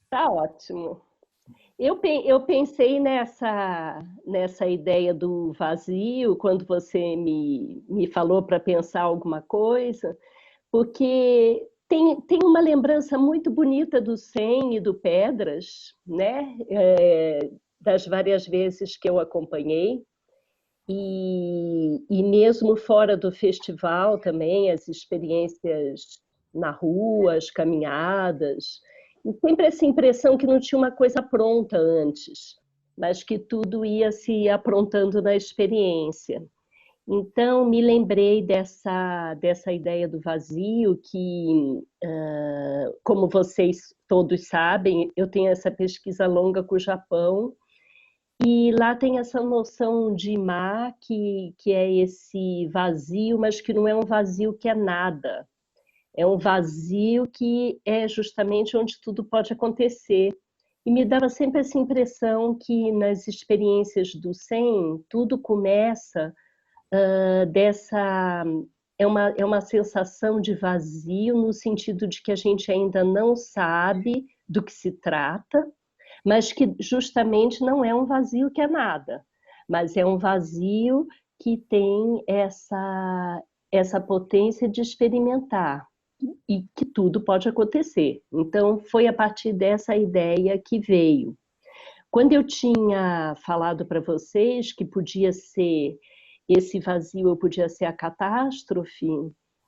Tá ótimo. Eu pensei nessa ideia do vazio quando você me falou para pensar alguma coisa, porque tem uma lembrança muito bonita do Sem e do Pedras, né? Das várias vezes que eu acompanhei, e mesmo fora do festival também, as experiências na rua, as caminhadas, e sempre essa impressão que não tinha uma coisa pronta antes, mas que tudo ia se aprontando na experiência. Então, me lembrei dessa ideia do vazio, que, como vocês todos sabem, eu tenho essa pesquisa longa com o Japão, e lá tem essa noção de mar, que é esse vazio, mas que não é um vazio que é nada. É um vazio que é justamente onde tudo pode acontecer. E me dava sempre essa impressão que nas experiências do Zen, tudo começa dessa. É uma sensação de vazio, no sentido de que a gente ainda não sabe do que se trata, mas que justamente não é um vazio que é nada, mas é um vazio que tem essa potência de experimentar e que tudo pode acontecer. Então, foi a partir dessa ideia que veio. Quando eu tinha falado para vocês que podia ser esse vazio, podia ser a catástrofe,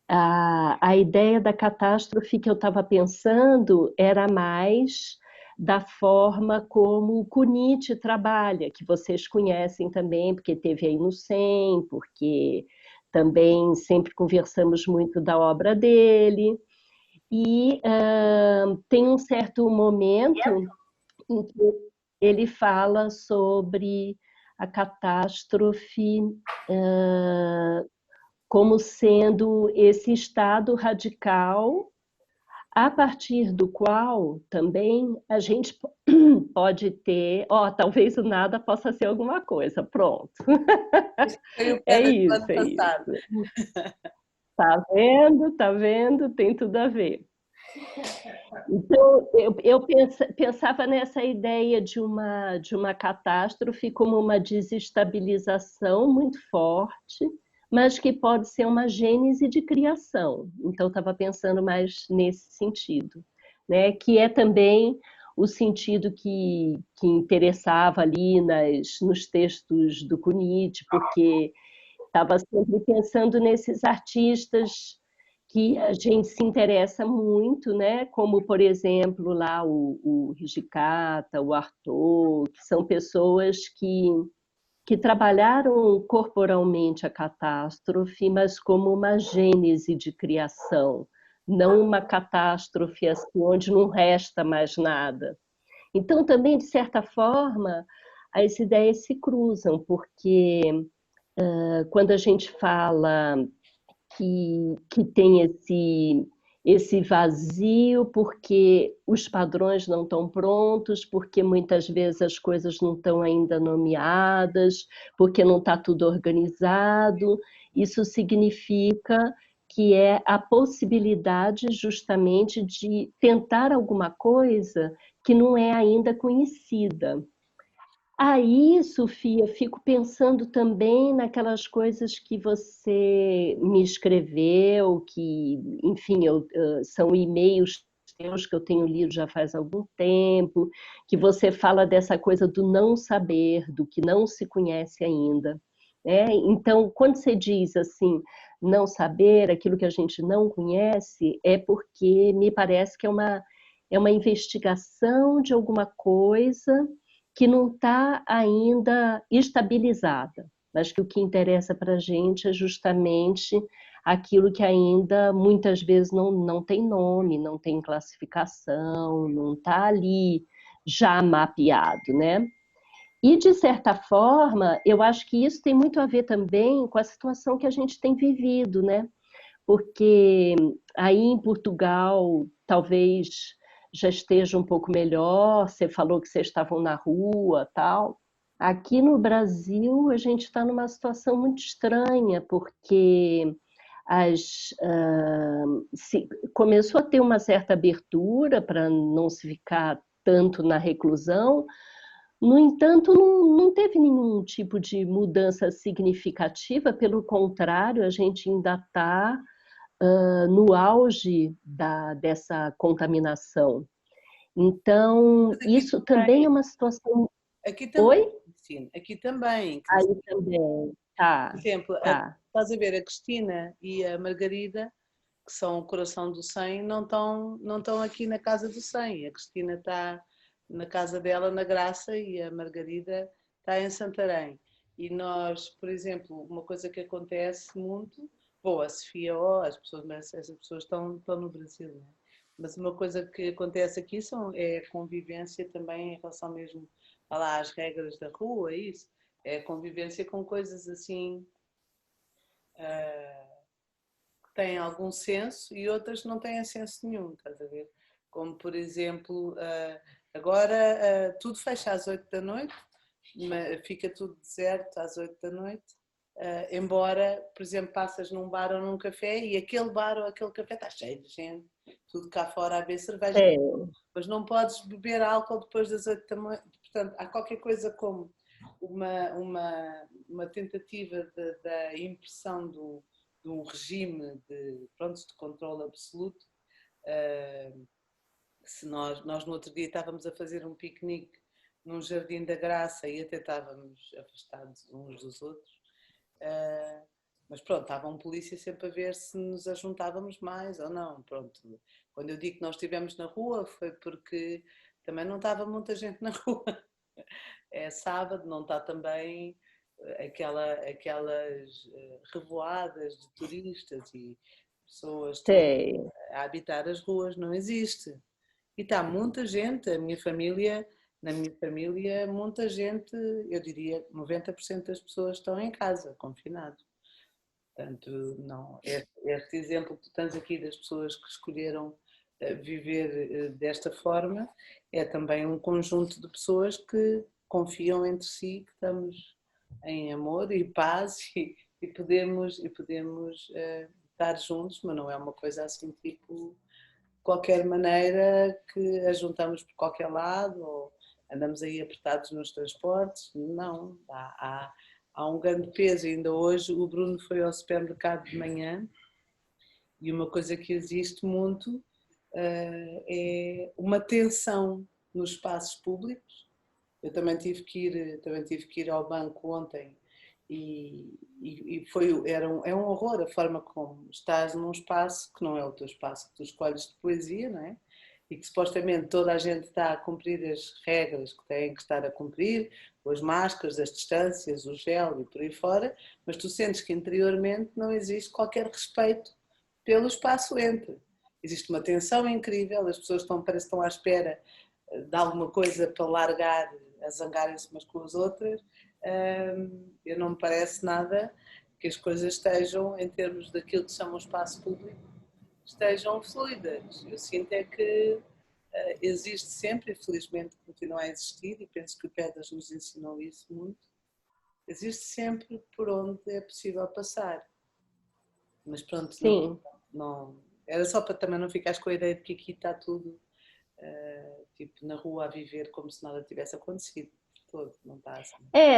a ideia da catástrofe que eu estava pensando era mais da forma como o Kunit trabalha, que vocês conhecem também, porque teve aí no SEM, porque também sempre conversamos muito da obra dele. E tem um certo momento em que ele fala sobre a catástrofe como sendo esse estado radical a partir do qual também a gente pode ter, talvez o nada possa ser alguma coisa, pronto. Foi o É Pedro do isso, ano é passado. isso. Tá vendo? Tem tudo a ver. Então, eu pensava nessa ideia de uma catástrofe como uma desestabilização muito forte, mas que pode ser uma gênese de criação. Então, eu estava pensando mais nesse sentido, né? Que é também o sentido que interessava ali nos textos do Kunit, porque estava sempre pensando nesses artistas que a gente se interessa muito, né? Como, por exemplo, lá o Hijikata, o Artaud, que são pessoas que trabalharam corporalmente a catástrofe, mas como uma gênese de criação, não uma catástrofe assim, onde não resta mais nada. Então, também, de certa forma, as ideias se cruzam, porque quando a gente fala que tem esse vazio porque os padrões não estão prontos, porque muitas vezes as coisas não estão ainda nomeadas, porque não está tudo organizado. Isso significa que é a possibilidade justamente de tentar alguma coisa que não é ainda conhecida. Aí, Sofia, fico pensando também naquelas coisas que você me escreveu, que, enfim, são e-mails teus que eu tenho lido já faz algum tempo, que você fala dessa coisa do não saber, do que não se conhece ainda, né? Então, quando você diz assim, não saber aquilo que a gente não conhece, é porque me parece que é uma investigação de alguma coisa que não está ainda estabilizada, mas que o que interessa para a gente é justamente aquilo que ainda muitas vezes não tem nome, não tem classificação, não está ali já mapeado, né? E, de certa forma, eu acho que isso tem muito a ver também com a situação que a gente tem vivido, né? Porque aí em Portugal talvez já esteja um pouco melhor, você falou que vocês estavam na rua, tal. Aqui no Brasil a gente está numa situação muito estranha, porque começou a ter uma certa abertura para não se ficar tanto na reclusão. No entanto, não teve nenhum tipo de mudança significativa, pelo contrário, a gente ainda está no auge dessa contaminação. Então, isso também é uma situação... Aqui também, Oi? sim, aqui também. Aí também, Por tá, exemplo, tá. estás a ver, a Cristina e a Margarida, que são o coração do 100, não estão aqui na casa do 100. A Cristina está na casa dela, na Graça, e a Margarida está em Santarém. E nós, por exemplo, uma coisa que acontece muito, bom, a Sofia, as pessoas, mas essas pessoas estão no Brasil, não é? Mas uma coisa que acontece aqui é a convivência também em relação mesmo às regras da rua, é isso. É a convivência com coisas assim que têm algum senso e outras não têm senso nenhum, estás a ver? Como, por exemplo, agora tudo fecha às 8 da noite, fica tudo deserto às 8 da noite, embora, por exemplo, passas num bar ou num café e aquele bar ou aquele café está cheio de gente, tudo cá fora a beber cerveja, mas não podes beber álcool depois das 8 da noite. Portanto, há qualquer coisa como uma tentativa da impressão de um regime de controle absoluto. Se nós no outro dia estávamos a fazer um piquenique num jardim da Graça e até estávamos afastados uns dos outros, mas pronto, estava um polícia sempre a ver se nos ajuntávamos mais ou não. Pronto, quando eu digo que nós estivemos na rua foi porque também não estava muita gente na rua. É sábado, não está também aquelas revoadas de turistas e pessoas a habitar as ruas, não existe. E está muita gente, na minha família, muita gente, eu diria 90% das pessoas estão em casa, confinados. Portanto, não, este exemplo que tu tens aqui das pessoas que escolheram viver desta forma é também um conjunto de pessoas que confiam entre si, que estamos em amor e paz e podemos estar juntos, mas não é uma coisa assim tipo de qualquer maneira que a juntamos por qualquer lado ou andamos aí apertados nos transportes. Não, há um grande peso. Ainda hoje o Bruno foi ao supermercado de manhã e uma coisa que existe muito é uma tensão nos espaços públicos. Eu também tive que ir ao banco ontem e é um horror a forma como estás num espaço que não é o teu espaço, que tu escolhes de poesia, não é? E que supostamente toda a gente está a cumprir as regras que têm que estar a cumprir, as máscaras, as distâncias, o gel e por aí fora, mas tu sentes que interiormente não existe qualquer respeito pelo espaço entre. Existe uma tensão incrível, as pessoas parece que estão à espera de alguma coisa para largar, a zangarem-se umas com as outras. Eu não me parece nada que as coisas estejam, em termos daquilo que chama o espaço público, estejam fluidas. Eu sinto é que existe sempre, e felizmente continua a existir, e penso que o Pedras nos ensinou isso muito, existe sempre por onde é possível passar. Mas pronto, não, era só para também não ficares com a ideia de que aqui está tudo tipo na rua a viver como se nada tivesse acontecido. Todo, não está assim.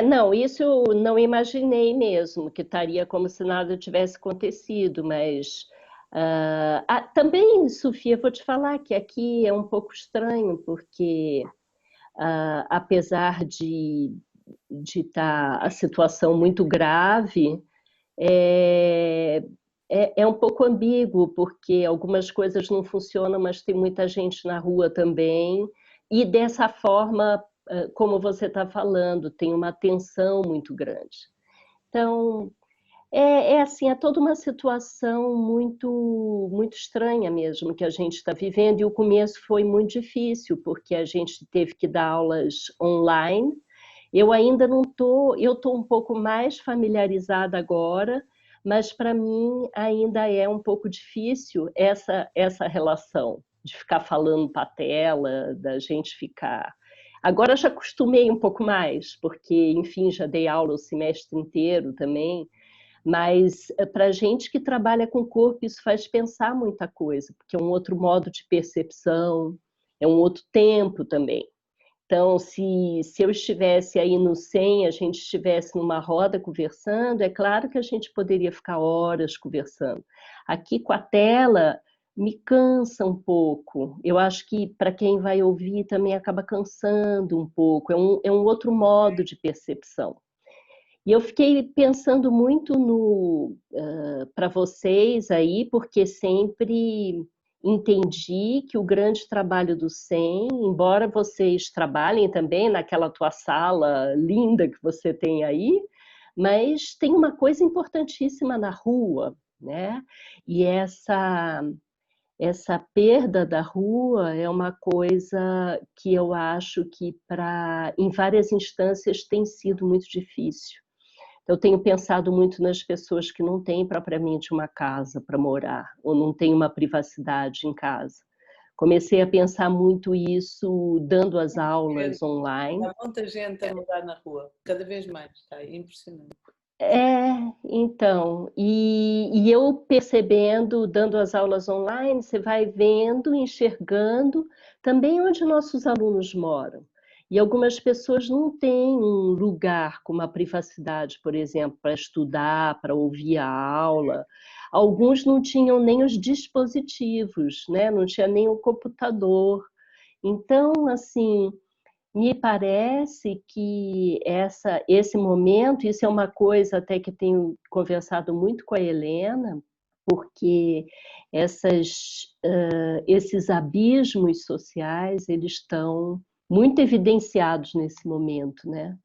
Não, isso eu não imaginei mesmo, que estaria como se nada tivesse acontecido, mas também, Sofia, vou te falar que aqui é um pouco estranho, porque apesar de estar a situação muito grave, é um pouco ambíguo, porque algumas coisas não funcionam, mas tem muita gente na rua também, e dessa forma, como você está falando, tem uma tensão muito grande. Então, assim, é toda uma situação muito, muito estranha mesmo que a gente está vivendo, e o começo foi muito difícil, porque a gente teve que dar aulas online. Eu ainda não estou, eu estou um pouco mais familiarizada agora, mas para mim ainda é um pouco difícil essa relação de ficar falando para a tela, da gente ficar. Agora já acostumei um pouco mais, porque, enfim, já dei aula o semestre inteiro também, mas para a gente que trabalha com o corpo, isso faz pensar muita coisa, porque é um outro modo de percepção, é um outro tempo também. Então, se eu estivesse aí no 100, a gente estivesse numa roda conversando, é claro que a gente poderia ficar horas conversando. Aqui com a tela, me cansa um pouco. Eu acho que para quem vai ouvir também acaba cansando um pouco. É um outro modo de percepção. E eu fiquei pensando muito no para vocês aí, porque sempre entendi que o grande trabalho do SEM, embora vocês trabalhem também naquela tua sala linda que você tem aí, mas tem uma coisa importantíssima na rua, né? E essa perda da rua é uma coisa que eu acho que em várias instâncias tem sido muito difícil. Eu tenho pensado muito nas pessoas que não têm propriamente uma casa para morar, ou não têm uma privacidade em casa. Comecei a pensar muito isso dando as aulas online. Há muita gente a morar na rua, cada vez mais, está impressionante. Então, e eu percebendo, dando as aulas online, você vai vendo, enxergando também onde nossos alunos moram. E algumas pessoas não têm um lugar com uma privacidade, por exemplo, para estudar, para ouvir a aula. Alguns não tinham nem os dispositivos, né? Não tinha nem o computador. Então, assim, me parece que esse momento, isso é uma coisa até que tenho conversado muito com a Helena, porque esses abismos sociais, eles estão muito evidenciados nesse momento, né?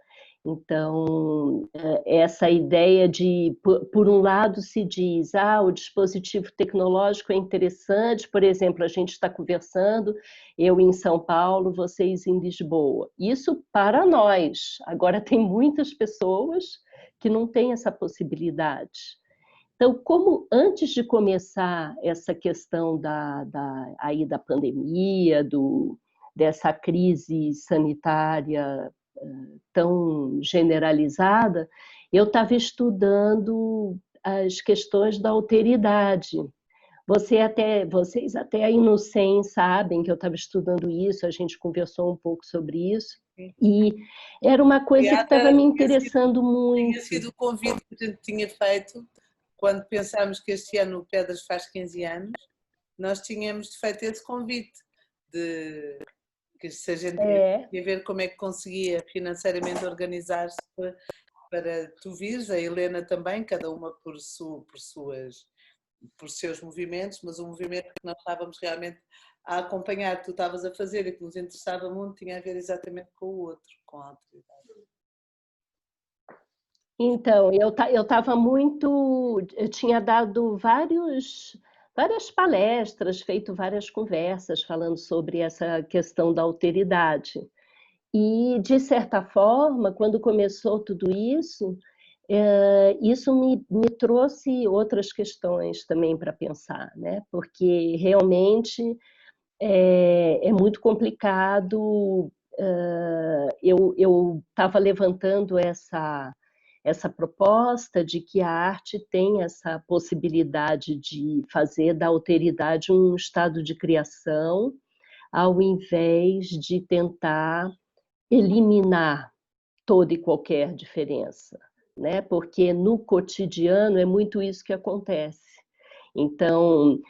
Então, essa ideia de, por um lado, se diz, o dispositivo tecnológico é interessante, por exemplo, a gente está conversando, eu em São Paulo, vocês em Lisboa. Isso para nós. Agora, tem muitas pessoas que não têm essa possibilidade. Então, como antes de começar essa questão aí da pandemia, dessa crise sanitária tão generalizada, eu estava estudando as questões da alteridade. Vocês até aí no SEM sabem que eu estava estudando isso, a gente conversou um pouco sobre isso, e era uma coisa que estava me interessando muito. Tinha sido o convite que a gente tinha feito, quando pensámos que este ano o Pedras faz 15 anos, nós tínhamos feito esse convite de que se a gente ia ver como é que conseguia financeiramente organizar-se para tu vires, a Helena também, cada uma por seus movimentos, mas o movimento que nós estávamos realmente a acompanhar, que tu estavas a fazer e que nos interessava muito, tinha a ver exatamente com o outro, com a autoridade. Então, eu estava eu tinha dado várias palestras, feito várias conversas falando sobre essa questão da alteridade. E, de certa forma, quando começou tudo isso, isso me trouxe outras questões também para pensar, né? Porque realmente é muito complicado. Eu estava levantando essa proposta de que a arte tem essa possibilidade de fazer da alteridade um estado de criação, ao invés de tentar eliminar toda e qualquer diferença, né? Porque no cotidiano é muito isso que acontece. Então,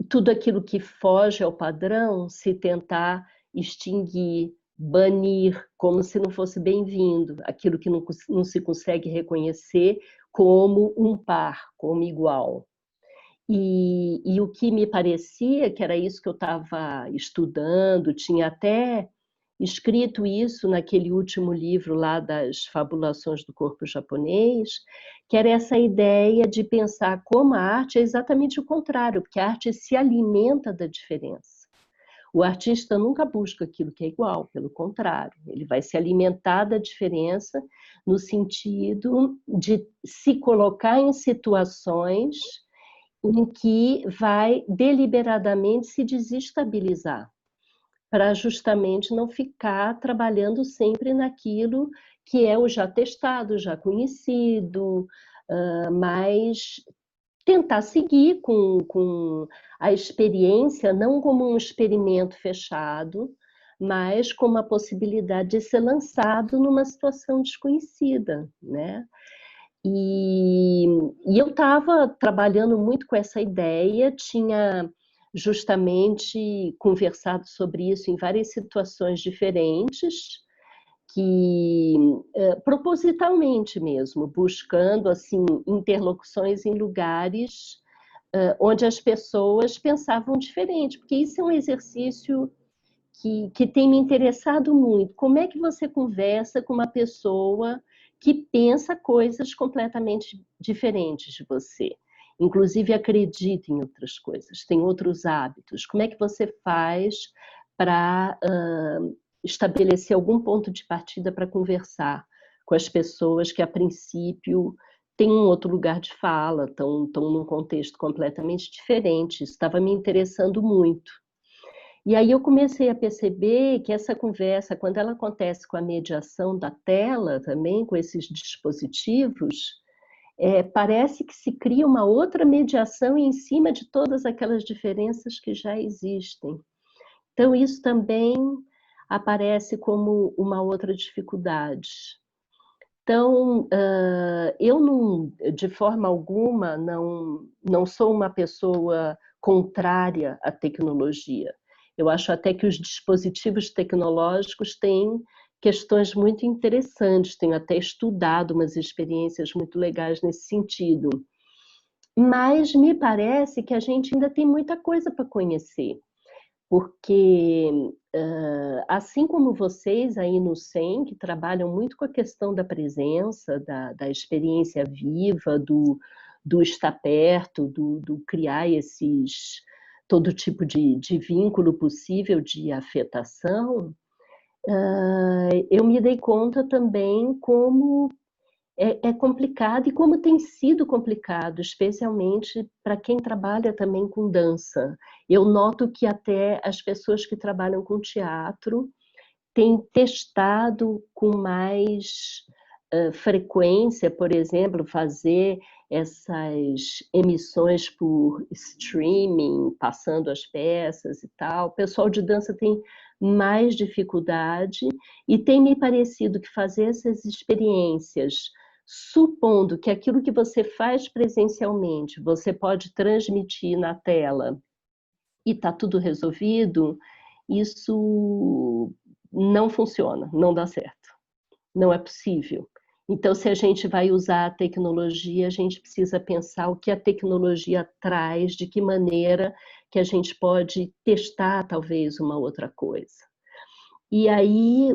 tudo aquilo que foge ao padrão, se tentar extinguir, banir, como se não fosse bem-vindo, aquilo que não se consegue reconhecer como um par, como igual. E o que me parecia, que era isso que eu estava estudando, tinha até escrito isso naquele último livro lá das Fabulações do Corpo Japonês, que era essa ideia de pensar como a arte é exatamente o contrário, porque a arte se alimenta da diferença. O artista nunca busca aquilo que é igual, pelo contrário, ele vai se alimentar da diferença no sentido de se colocar em situações em que vai deliberadamente se desestabilizar, para justamente não ficar trabalhando sempre naquilo que é o já testado, já conhecido, mas tentar seguir com a experiência, não como um experimento fechado, mas como a possibilidade de ser lançado numa situação desconhecida, né? E eu estava trabalhando muito com essa ideia, tinha justamente conversado sobre isso em várias situações diferentes, que propositalmente mesmo, buscando assim interlocuções em lugares onde as pessoas pensavam diferente, porque isso é um exercício que tem me interessado muito. Como é que você conversa com uma pessoa que pensa coisas completamente diferentes de você? Inclusive acredita em outras coisas, tem outros hábitos. Como é que você faz para estabelecer algum ponto de partida para conversar com as pessoas que, a princípio, têm um outro lugar de fala, estão num contexto completamente diferente? Isso estava me interessando muito. E aí eu comecei a perceber que essa conversa, quando ela acontece com a mediação da tela também, com esses dispositivos, parece que se cria uma outra mediação em cima de todas aquelas diferenças que já existem. Então isso também aparece como uma outra dificuldade. Então, eu não, de forma alguma, não sou uma pessoa contrária à tecnologia. Eu acho até que os dispositivos tecnológicos têm questões muito interessantes, tenho até estudado umas experiências muito legais nesse sentido. Mas me parece que a gente ainda tem muita coisa para conhecer, porque assim como vocês aí no SEM, que trabalham muito com a questão da presença, da experiência viva, do estar perto, do criar todo tipo de vínculo possível de afetação, eu me dei conta também como é complicado e como tem sido complicado, especialmente para quem trabalha também com dança. Eu noto que até as pessoas que trabalham com teatro têm testado com mais frequência, por exemplo, fazer essas emissões por streaming, passando as peças e tal. O pessoal de dança tem mais dificuldade e tem me parecido que fazer essas experiências, supondo que aquilo que você faz presencialmente, você pode transmitir na tela e está tudo resolvido, isso não funciona, não dá certo, não é possível. Então, se a gente vai usar a tecnologia, a gente precisa pensar o que a tecnologia traz, de que maneira que a gente pode testar, talvez, uma outra coisa. E aí,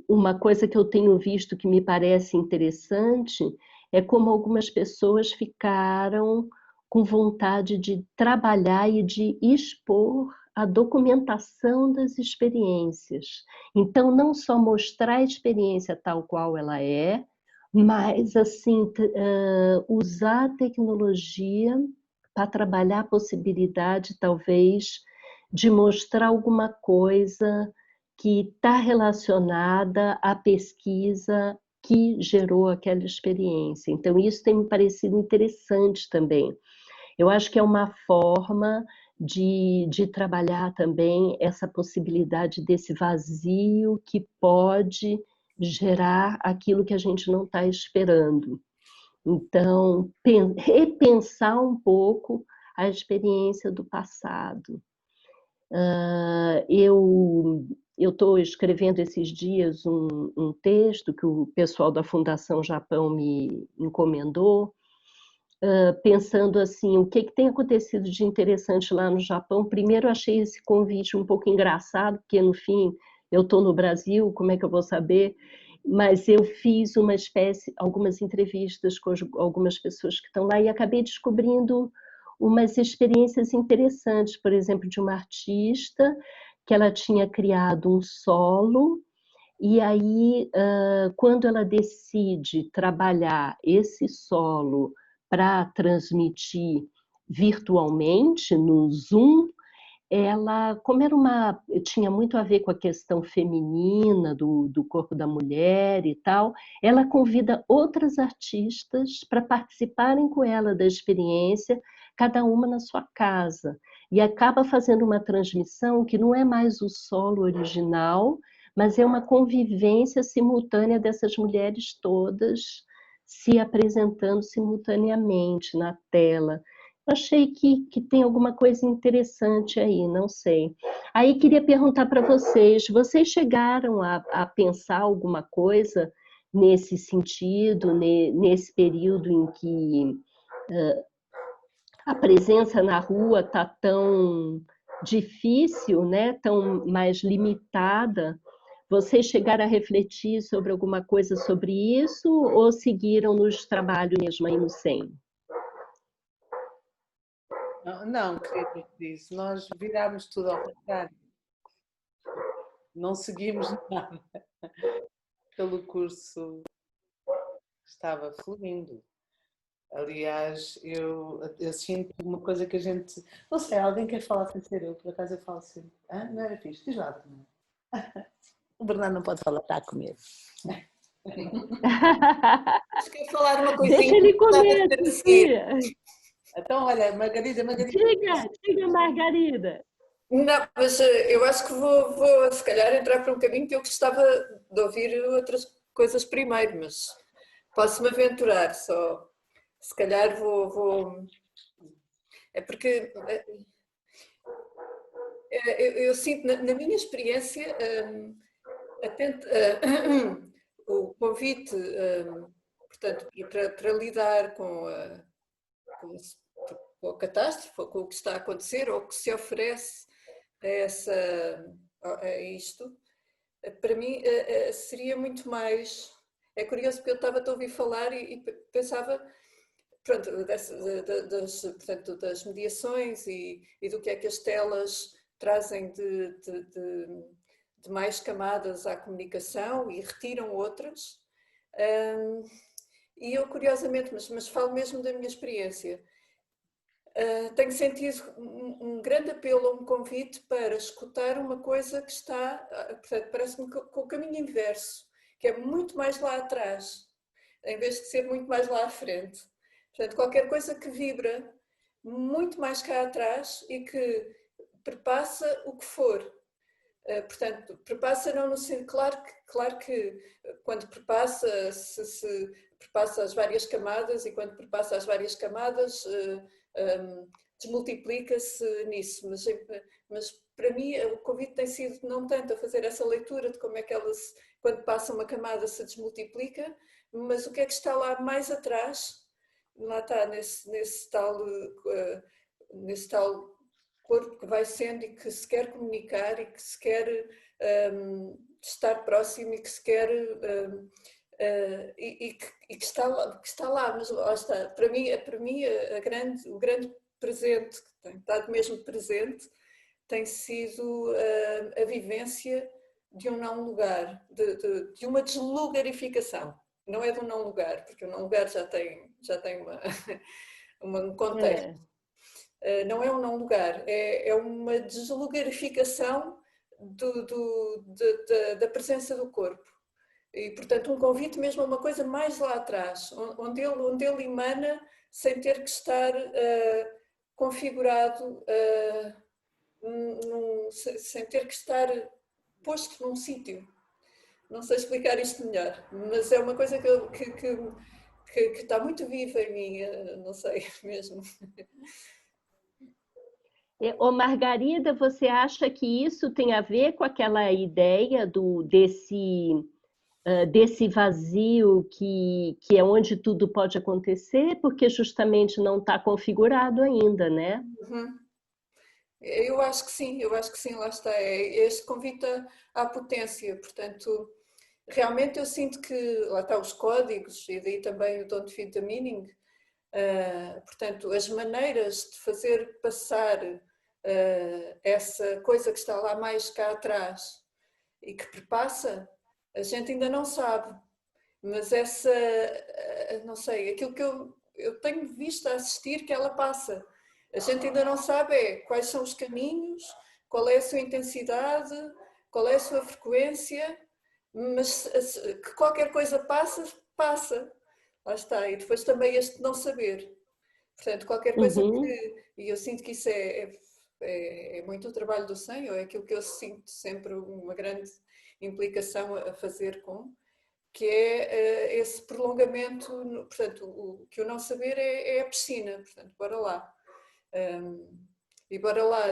uma coisa que eu tenho visto que me parece interessante é como algumas pessoas ficaram com vontade de trabalhar e de expor a documentação das experiências. Então, não só mostrar a experiência tal qual ela é, mas assim usar a tecnologia para trabalhar a possibilidade, talvez, de mostrar alguma coisa que está relacionada à pesquisa que gerou aquela experiência. Então, isso tem me parecido interessante também. Eu acho que é uma forma de trabalhar também essa possibilidade desse vazio que pode gerar aquilo que a gente não está esperando. Então, repensar um pouco a experiência do passado. Eu estou escrevendo esses dias um texto que o pessoal da Fundação Japão me encomendou, pensando assim, o que tem acontecido de interessante lá no Japão. Primeiro, eu achei esse convite um pouco engraçado, porque no fim eu estou no Brasil, como é que eu vou saber? Mas eu fiz algumas entrevistas com algumas pessoas que estão lá e acabei descobrindo umas experiências interessantes, por exemplo, de uma artista que ela tinha criado um solo e aí, quando ela decide trabalhar esse solo para transmitir virtualmente no Zoom, ela, como era tinha muito a ver com a questão feminina do corpo da mulher e tal, ela convida outras artistas para participarem com ela da experiência, cada uma na sua casa. E acaba fazendo uma transmissão que não é mais o solo original, mas é uma convivência simultânea dessas mulheres todas se apresentando simultaneamente na tela. Achei que tem alguma coisa interessante aí, não sei. Aí queria perguntar para vocês, vocês chegaram a pensar alguma coisa nesse sentido, nesse período em que a presença na rua está tão difícil, né? Tão mais limitada? Vocês chegaram a refletir sobre alguma coisa sobre isso ou seguiram nos trabalhos mesmo aí no SEM? Não, querida, disse, nós virámos tudo ao contrário. Não seguimos nada pelo curso que estava fluindo. Aliás, eu sinto uma coisa que a gente. Não sei, alguém quer falar sem ser eu, por acaso eu falo sempre. Ah, não era fixe? Diz lá também. O Bernardo não pode falar, está a comer. Quer falar uma coisinha? Deixa ele comer, Sofia. Então, olha, Margarida. Diga, Margarida. Não, mas eu acho que vou se calhar entrar para um caminho que eu gostava de ouvir outras coisas primeiro, mas posso-me aventurar só. Se calhar vou. É porque eu sinto, na minha experiência, o convite, portanto, para lidar com a catástrofe, com o que está a acontecer, ou o que se oferece a isto, para mim seria muito mais. É curioso porque eu estava a ouvir falar e pensava, pronto, portanto, das mediações e do que é que as telas trazem de mais camadas à comunicação e retiram outras. E eu, curiosamente, mas falo mesmo da minha experiência, tenho sentido um grande apelo, um convite para escutar uma coisa que está, portanto, parece-me com o caminho inverso, que é muito mais lá atrás, em vez de ser muito mais lá à frente. Portanto, qualquer coisa que vibra muito mais cá atrás e que perpassa o que for. Portanto, perpassa não no sentido, claro que quando perpassa, se perpassa as várias camadas e quando perpassa as várias camadas, desmultiplica-se nisso, mas para mim o convite tem sido não tanto a fazer essa leitura de como é que ela, quando passa uma camada, se desmultiplica, mas o que é que está lá mais atrás, lá está nesse tal corpo que vai sendo e que se quer comunicar e que se quer estar próximo e que se quer e que está lá, mas lá está. Para mim o grande presente que tem estado mesmo presente tem sido a vivência de um não lugar, de uma deslugarificação. Não é de um não lugar, porque o não lugar já tem um contexto. Não é um não lugar, é uma deslugarificação da presença do corpo. E, portanto, um convite mesmo a uma coisa mais lá atrás, onde ele emana sem ter que estar configurado, sem ter que estar posto num sítio. Não sei explicar isto melhor, mas é uma coisa que está muito viva em mim, não sei mesmo. Ô Margarida, você acha que isso tem a ver com aquela ideia desse vazio que é onde tudo pode acontecer, porque justamente não está configurado ainda, né? Uhum. Eu acho que sim, lá está. É este convite à potência, portanto, realmente eu sinto que lá está os códigos e daí também o Don't Feed the Meaning, portanto, as maneiras de fazer passar essa coisa que está lá mais cá atrás e que perpassa, a gente ainda não sabe, mas não sei, aquilo que eu tenho visto a assistir que ela passa, A gente ainda não sabe quais são os caminhos, qual é a sua intensidade, qual é a sua frequência, mas que qualquer coisa passa, passa. Lá está. E depois também este não saber. Portanto, qualquer coisa que... E eu sinto que isso é muito o trabalho do Senhor, é aquilo que eu sinto sempre uma grande implicação a fazer com, que é esse prolongamento, portanto, que o não saber é a piscina, portanto, bora lá. E bora lá,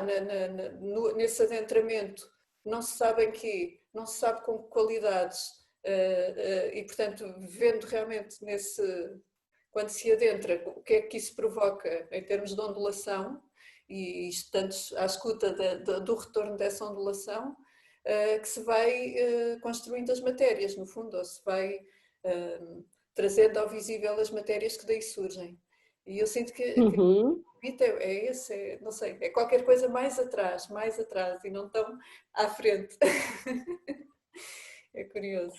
nesse adentramento, não se sabe em quê, não se sabe com que qualidades, e portanto, vendo realmente quando se adentra, o que é que isso provoca em termos de ondulação, e estando à escuta do retorno dessa ondulação, que se vai construindo as matérias, no fundo, ou se vai trazendo ao visível as matérias que daí surgem. E eu sinto que o convite é esse, não sei, é qualquer coisa mais atrás, e não tão à frente. É curioso.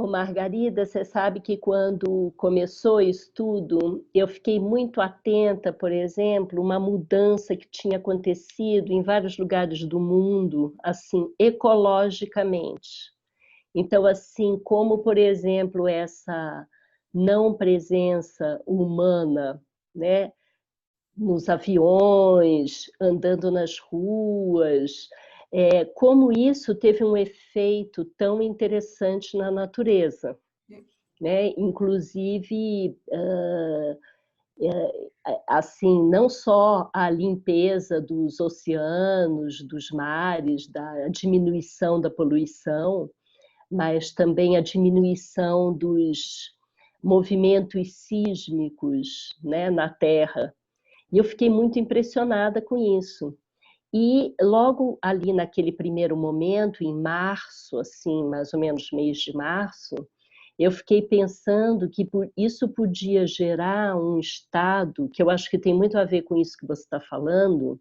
Margarida, você sabe que quando começou isso tudo, eu fiquei muito atenta, por exemplo, uma mudança que tinha acontecido em vários lugares do mundo, assim, ecologicamente. Então, assim, como, por exemplo, essa não presença humana, né, nos aviões, andando nas ruas, como isso teve um efeito tão interessante na natureza, né? Inclusive, assim, não só a limpeza dos oceanos, dos mares, da diminuição da poluição, mas também a diminuição dos movimentos sísmicos, né, na Terra. E eu fiquei muito impressionada com isso. E logo ali naquele primeiro momento, em março, assim, mais ou menos mês de março, eu fiquei pensando que isso podia gerar um estado, que eu acho que tem muito a ver com isso que você está falando,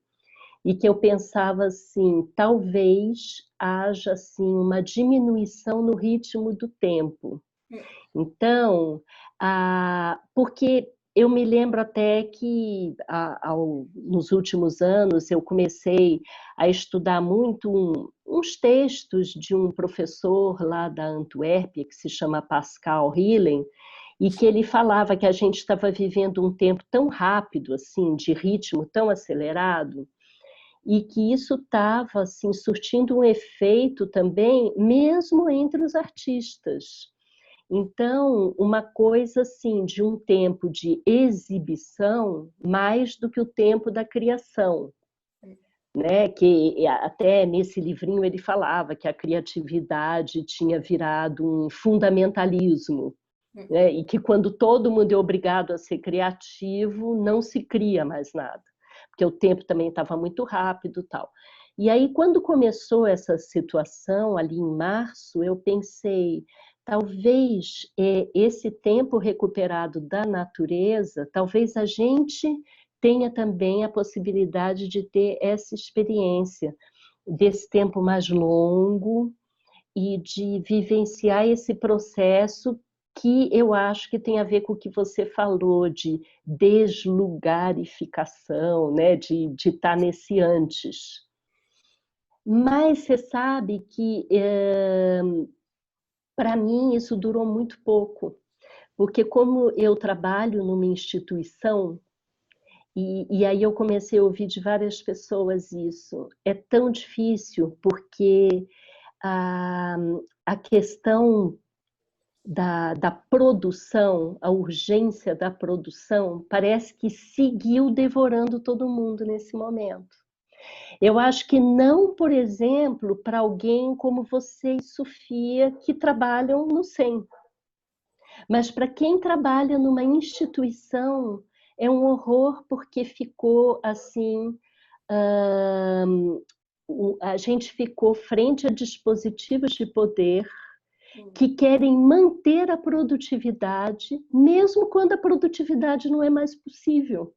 e que eu pensava assim, talvez haja assim, uma diminuição no ritmo do tempo. Então, porque eu me lembro até que nos últimos anos eu comecei a estudar muito uns textos de um professor lá da Antuérpia, que se chama Pascal Hillen, e que ele falava que a gente estava vivendo um tempo tão rápido, assim, de ritmo tão acelerado, e que isso estava assim, surtindo um efeito também, mesmo entre os artistas. Então, uma coisa assim, de um tempo de exibição, mais do que o tempo da criação. Né? Que até nesse livrinho ele falava que a criatividade tinha virado um fundamentalismo, né? E que quando todo mundo é obrigado a ser criativo, não se cria mais nada, porque o tempo também estava muito rápido e tal. E aí, quando começou essa situação, ali em março, eu pensei, talvez esse tempo recuperado da natureza, talvez a gente tenha também a possibilidade de ter essa experiência desse tempo mais longo e de vivenciar esse processo que eu acho que tem a ver com o que você falou de deslugarificação, né? de estar nesse antes. Mas você sabe que, para mim, isso durou muito pouco, porque como eu trabalho numa instituição, e aí eu comecei a ouvir de várias pessoas isso, é tão difícil, porque a questão da produção, a urgência da produção, parece que seguiu devorando todo mundo nesse momento. Eu acho que não, por exemplo, para alguém como você e Sofia, que trabalham no SEM. Mas para quem trabalha numa instituição, é um horror, porque ficou assim... a gente ficou frente a dispositivos de poder que querem manter a produtividade, mesmo quando a produtividade não é mais possível.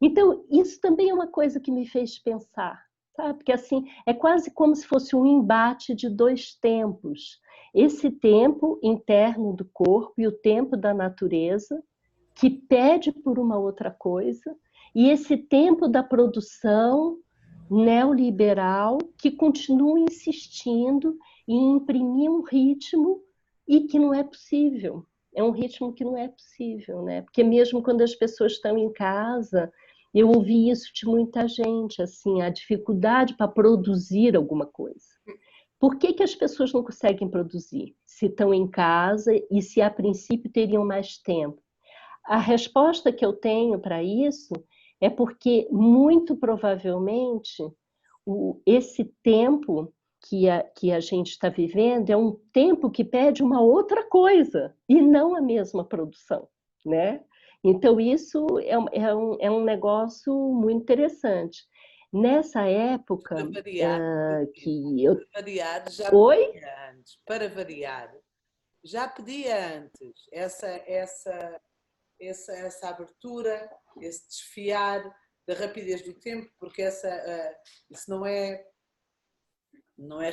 Então, isso também é uma coisa que me fez pensar, sabe? Porque assim, é quase como se fosse um embate de dois tempos. Esse tempo interno do corpo e o tempo da natureza, que pede por uma outra coisa, e esse tempo da produção neoliberal que continua insistindo em imprimir um ritmo e que não é possível. É um ritmo que não é possível, né? Porque mesmo quando as pessoas estão em casa, eu ouvi isso de muita gente, assim, a dificuldade para produzir alguma coisa. Por que que as pessoas não conseguem produzir? Se estão em casa e se a princípio teriam mais tempo? A resposta que eu tenho para isso é porque, muito provavelmente, esse tempo que a gente está vivendo é um tempo que pede uma outra coisa e não a mesma produção, né? Então, isso é um negócio muito interessante. Nessa época Para variar, que eu... para variar, já Oi? pedia antes. Para variar, já pedia antes essa abertura, esse desfiar da rapidez do tempo, porque isso não é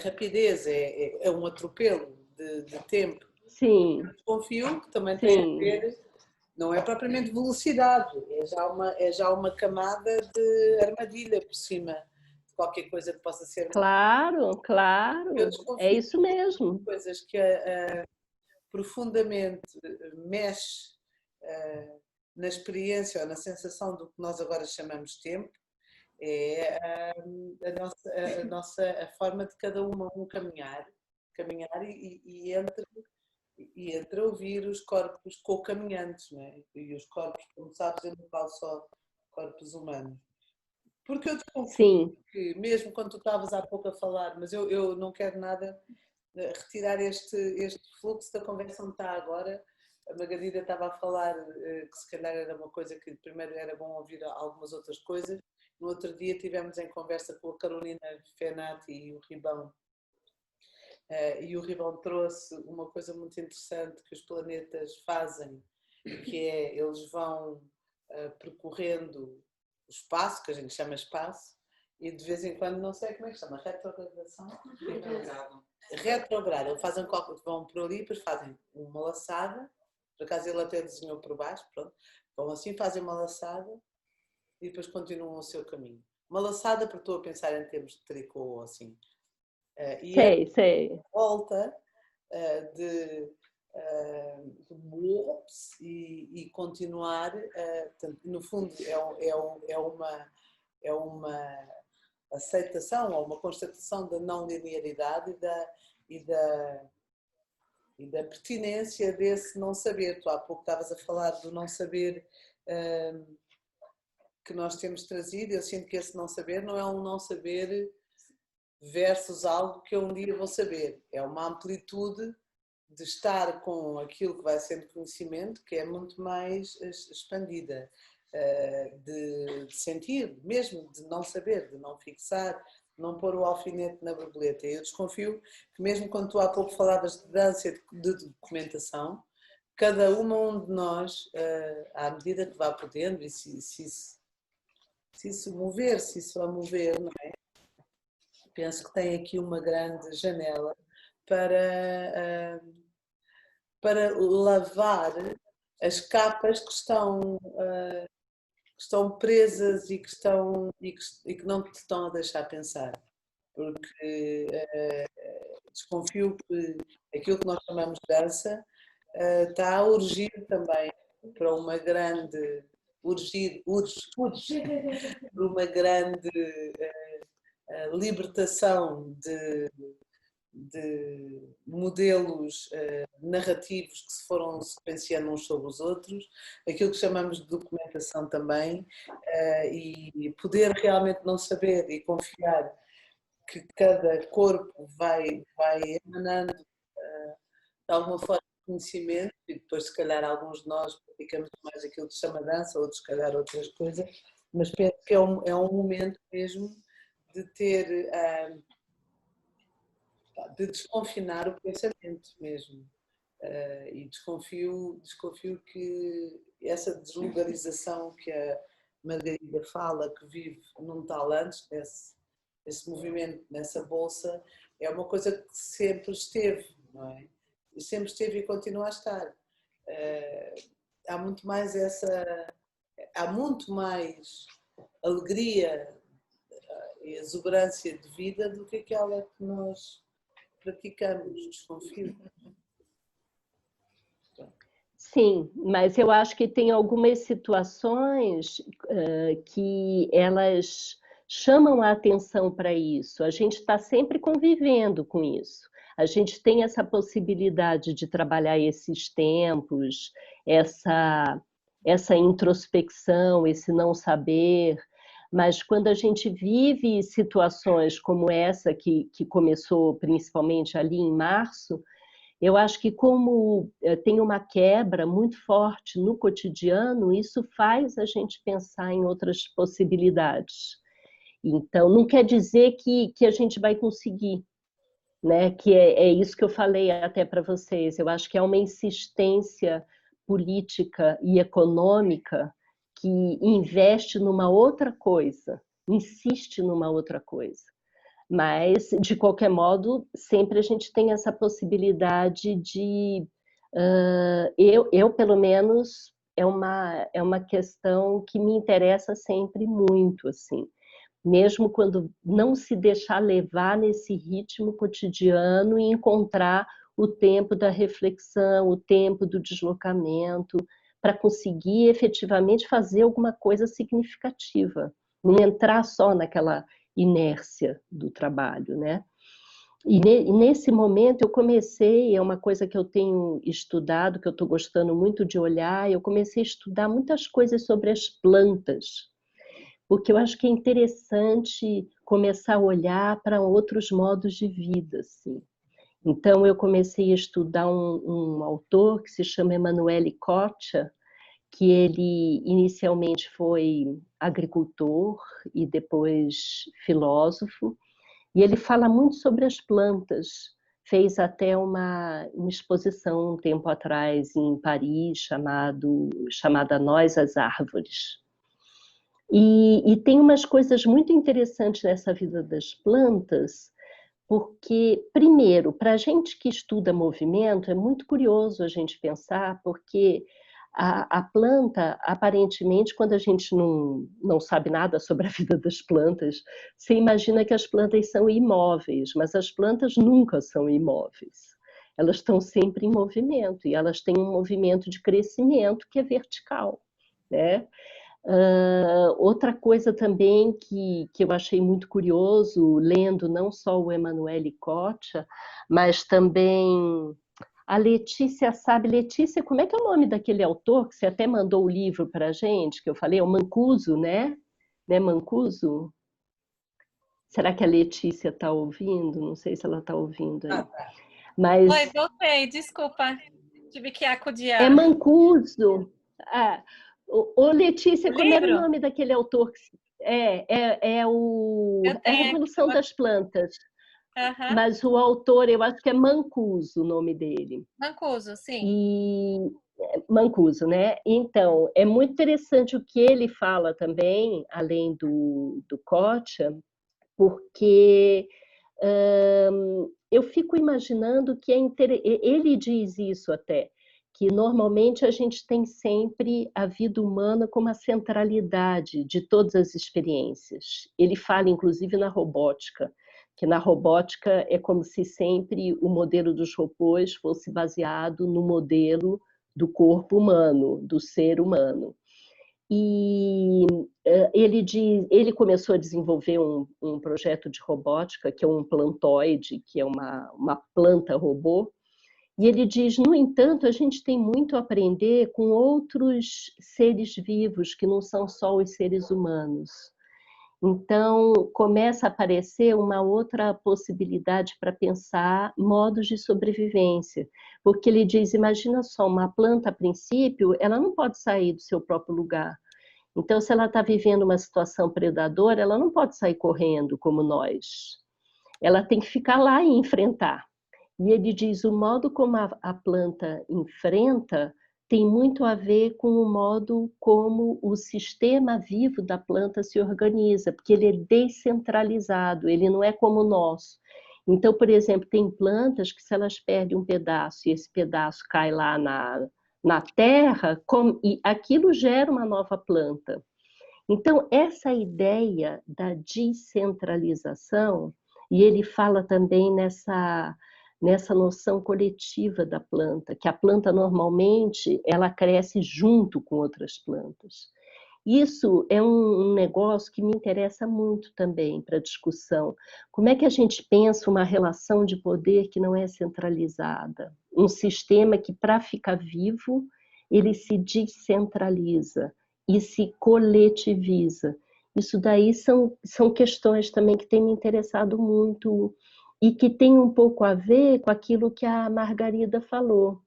rapidez, é um atropelo de tempo. Sim, Desconfio que também tem a sim. ver, não é propriamente velocidade, é já uma camada de armadilha por cima de qualquer coisa que possa ser. Claro, Eu claro. É desconfio isso mesmo. de coisas que profundamente mexe na experiência ou na sensação do que nós agora chamamos tempo, é a forma de cada um caminhar e entre ouvir os corpos co-caminhantes, né? E os corpos, como sabes, eu não falo só corpos humanos. Porque eu desconfio Sim, que, mesmo quando tu estavas há pouco a falar, mas eu não quero nada retirar este fluxo da conversa onde está agora. A Margarida estava a falar que se calhar era uma coisa que primeiro era bom ouvir algumas outras coisas. No outro dia tivemos em conversa com a Carolina Fenati e o Ribão. E o Ribão trouxe uma coisa muito interessante que os planetas fazem, que é eles vão percorrendo o espaço, que a gente chama espaço, e de vez em quando, não sei como é que chama, retrogradação? Retrogrado. Eles vão por ali e depois fazem uma laçada, por acaso ele até desenhou por baixo, pronto, vão assim, fazem uma laçada e depois continuam o seu caminho. Uma laçada, porque estou a pensar em termos de tricô ou assim. E é sei. volta de mops e continuar, no fundo é uma aceitação ou uma constatação da não linearidade e da pertinência desse não saber. Tu há pouco estavas a falar do não saber que nós temos trazido. Eu sinto que esse não saber não é um não saber versus algo que eu um dia vou saber. É uma amplitude de estar com aquilo que vai sendo conhecimento que é muito mais expandida, de sentir, mesmo de não saber, de não fixar, não pôr o alfinete na borboleta. Eu desconfio que mesmo quando tu há pouco falavas de dança de documentação, cada um de nós, à medida que vá podendo, e se isso mover, se isso a mover, não é? Penso que tem aqui uma grande janela para lavar as capas que estão presas e que não te estão a deixar pensar. Porque desconfio que aquilo que nós chamamos de dança está a urgir também para uma grande urge por uma grande libertação de modelos narrativos que se foram sequenciando uns sobre os outros, aquilo que chamamos de documentação também, e poder realmente não saber e confiar que cada corpo vai emanando de alguma forma de conhecimento, e depois se calhar alguns de nós praticamos mais aquilo que se chama dança, outros se calhar outras coisas, mas penso que é um momento mesmo de ter de desconfinar o pensamento mesmo. E desconfio que essa deslocalização que a Margarida fala, que vive num tal antes, nesse movimento, nessa bolsa, é uma coisa que sempre esteve, não é? E sempre esteve e continua a estar. há muito mais há muito mais alegria e exuberância de vida do que aquela que nós praticamos, desconfio. Sim, mas eu acho que tem algumas situações que elas chamam a atenção para isso. A gente está sempre convivendo com isso. A gente tem essa possibilidade de trabalhar esses tempos, essa introspecção, esse não saber, mas quando a gente vive situações como essa que começou principalmente ali em março, eu acho que como tem uma quebra muito forte no cotidiano, isso faz a gente pensar em outras possibilidades. Então, não quer dizer que a gente vai conseguir, né? Que é isso que eu falei até para vocês. Eu acho que é uma insistência política e econômica que investe numa outra coisa, insiste numa outra coisa. Mas, de qualquer modo, sempre a gente tem essa possibilidade de... eu, pelo menos, é uma questão que me interessa sempre muito, assim. Mesmo quando não se deixar levar nesse ritmo cotidiano e encontrar o tempo da reflexão, o tempo do deslocamento, para conseguir efetivamente fazer alguma coisa significativa. Não entrar só naquela inércia do trabalho, né? E nesse momento eu comecei, é uma coisa que eu tenho estudado, que eu estou gostando muito de olhar, eu comecei a estudar muitas coisas sobre as plantas, porque eu acho que é interessante começar a olhar para outros modos de vida, assim. Então eu comecei a estudar um autor que se chama Emanuele Coccia, que ele inicialmente foi agricultor e depois filósofo, e ele fala muito sobre as plantas. Fez até uma exposição um tempo atrás em Paris, chamada Nós as Árvores. E tem umas coisas muito interessantes nessa vida das plantas, porque, primeiro, para a gente que estuda movimento, é muito curioso a gente pensar, porque a planta, aparentemente, quando a gente não sabe nada sobre a vida das plantas, você imagina que as plantas são imóveis, mas as plantas nunca são imóveis. Elas estão sempre em movimento, e elas têm um movimento de crescimento que é vertical, né? Outra coisa também que eu achei muito curioso, lendo não só o Emanuele Coccia, mas também a Letícia, sabe? Letícia, como é que é o nome daquele autor que você até mandou o livro para a gente, que eu falei? É o Mancuso, né? Né, Mancuso? Será que a Letícia está ouvindo? Não sei se ela está ouvindo aí. Mas... Oi, voltei, desculpa. Tive que acudir. É Mancuso. Ô, Letícia, como era o nome daquele autor? É a Revolução das Plantas. Uhum. Mas o autor, eu acho que é Mancuso o nome dele. Mancuso, sim. Mancuso, né? Então, é muito interessante o que ele fala também, além do Coccia, porque eu fico imaginando que ele diz isso até, que normalmente a gente tem sempre a vida humana como a centralidade de todas as experiências. Ele fala, inclusive, na robótica, que na robótica é como se sempre o modelo dos robôs fosse baseado no modelo do corpo humano, do ser humano. E ele começou a desenvolver um projeto de robótica, que é um plantoide, que é uma planta robô, e ele diz, no entanto, a gente tem muito a aprender com outros seres vivos, que não são só os seres humanos. Então, começa a aparecer uma outra possibilidade para pensar modos de sobrevivência. Porque ele diz, imagina só, uma planta, a princípio, ela não pode sair do seu próprio lugar. Então, se ela está vivendo uma situação predadora, ela não pode sair correndo como nós. Ela tem que ficar lá e enfrentar. E ele diz, o modo como a planta enfrenta tem muito a ver com o modo como o sistema vivo da planta se organiza, porque ele é descentralizado, ele não é como o nosso. Então, por exemplo, tem plantas que se elas perdem um pedaço e esse pedaço cai lá na terra, e aquilo gera uma nova planta. Então, essa ideia da descentralização, e ele fala também nessa noção coletiva da planta, que a planta normalmente ela cresce junto com outras plantas. Isso é um negócio que me interessa muito também para discussão. Como é que a gente pensa uma relação de poder que não é centralizada? Um sistema que, para ficar vivo, ele se descentraliza e se coletiviza. Isso daí são questões também que têm me interessado muito e que tem um pouco a ver com aquilo que a Margarida falou.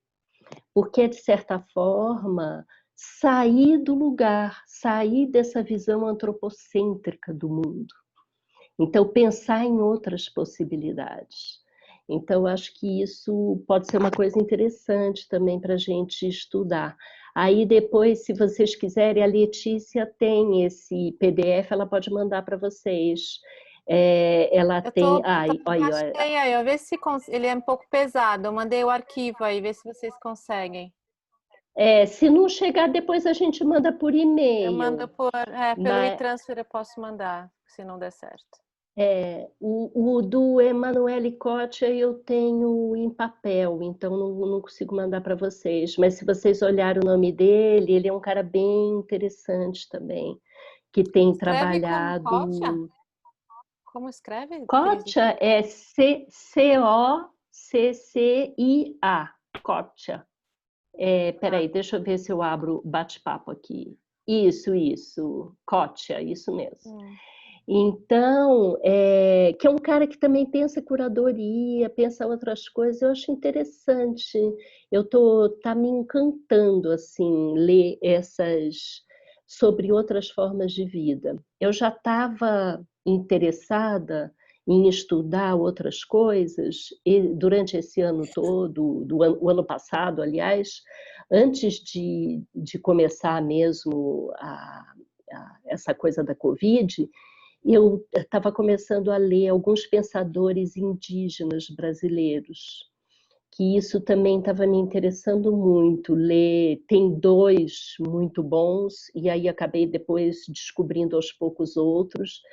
Porque, de certa forma, sair do lugar, sair dessa visão antropocêntrica do mundo. Então, pensar em outras possibilidades. Então, acho que isso pode ser uma coisa interessante também para a gente estudar. Aí, depois, se vocês quiserem, a Letícia tem esse PDF, ela pode mandar para vocês. Ela tem... Achei aí, ó, vê se ele é um pouco pesado. Eu mandei o arquivo aí, vê se vocês conseguem. Se não chegar, depois a gente manda por e-mail. Eu mando pelo e-transfer, eu posso mandar, se não der certo. O do Emanuele Coccia eu tenho em papel, então não consigo mandar para vocês. Mas se vocês olharem o nome dele, ele é um cara bem interessante também, que tem trabalhado... Como escreve? Coccia é C-O-C-C-I-A, Coccia. Peraí, deixa eu ver se eu abro o bate-papo aqui. Isso, Coccia, isso mesmo. Então, que é um cara que também pensa curadoria, pensa outras coisas, eu acho interessante. Tá me encantando, assim, ler sobre outras formas de vida. Eu já estava interessada em estudar outras coisas, e durante esse ano todo, o ano passado, aliás, antes de começar mesmo essa coisa da Covid, eu estava começando a ler alguns pensadores indígenas brasileiros, que isso também estava me interessando muito, ler. Tem 2 muito bons, e aí acabei depois descobrindo aos poucos outros,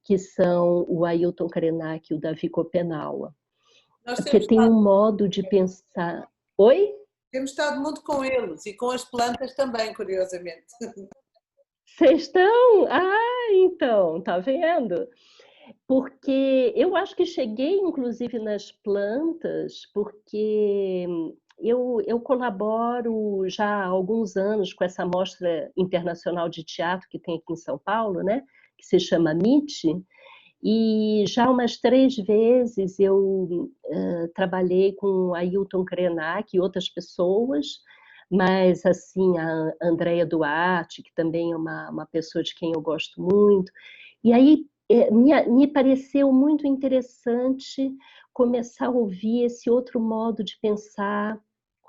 que são o Ailton Krenak e o Davi Kopenawa. Porque tem um modo de pensar... Oi? Temos estado muito com eles e com as plantas também, curiosamente. Vocês estão? Então, tá vendo? Porque eu acho que cheguei, inclusive, nas plantas, porque eu colaboro já há alguns anos com essa mostra internacional de teatro que tem aqui em São Paulo, né? Que se chama MIT, e já umas 3 vezes eu trabalhei com Ailton Krenak e outras pessoas, mas assim, a Andréa Duarte, que também é uma pessoa de quem eu gosto muito, e aí me pareceu muito interessante começar a ouvir esse outro modo de pensar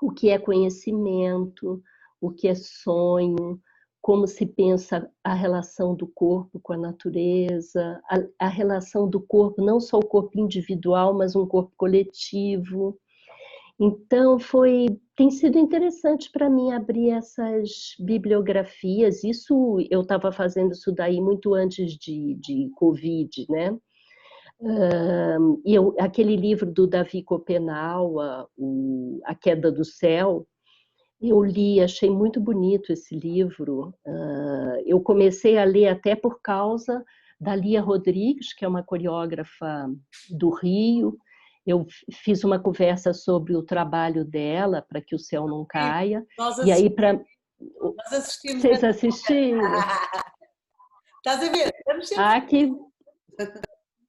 o que é conhecimento, o que é sonho, como se pensa a relação do corpo com a natureza, a relação do corpo, não só o corpo individual, mas um corpo coletivo. Então, tem sido interessante para mim abrir essas bibliografias. Eu estava fazendo isso daí muito antes de Covid, né? Aquele livro do Davi Kopenawa, A Queda do Céu, eu li, achei muito bonito esse livro. Eu comecei a ler até por causa da Lia Rodrigues, que é uma coreógrafa do Rio. Eu fiz uma conversa sobre o trabalho dela, Para que o Céu Não Caia. E aí, nós assistimos. Vocês assistiram? Estás a ver?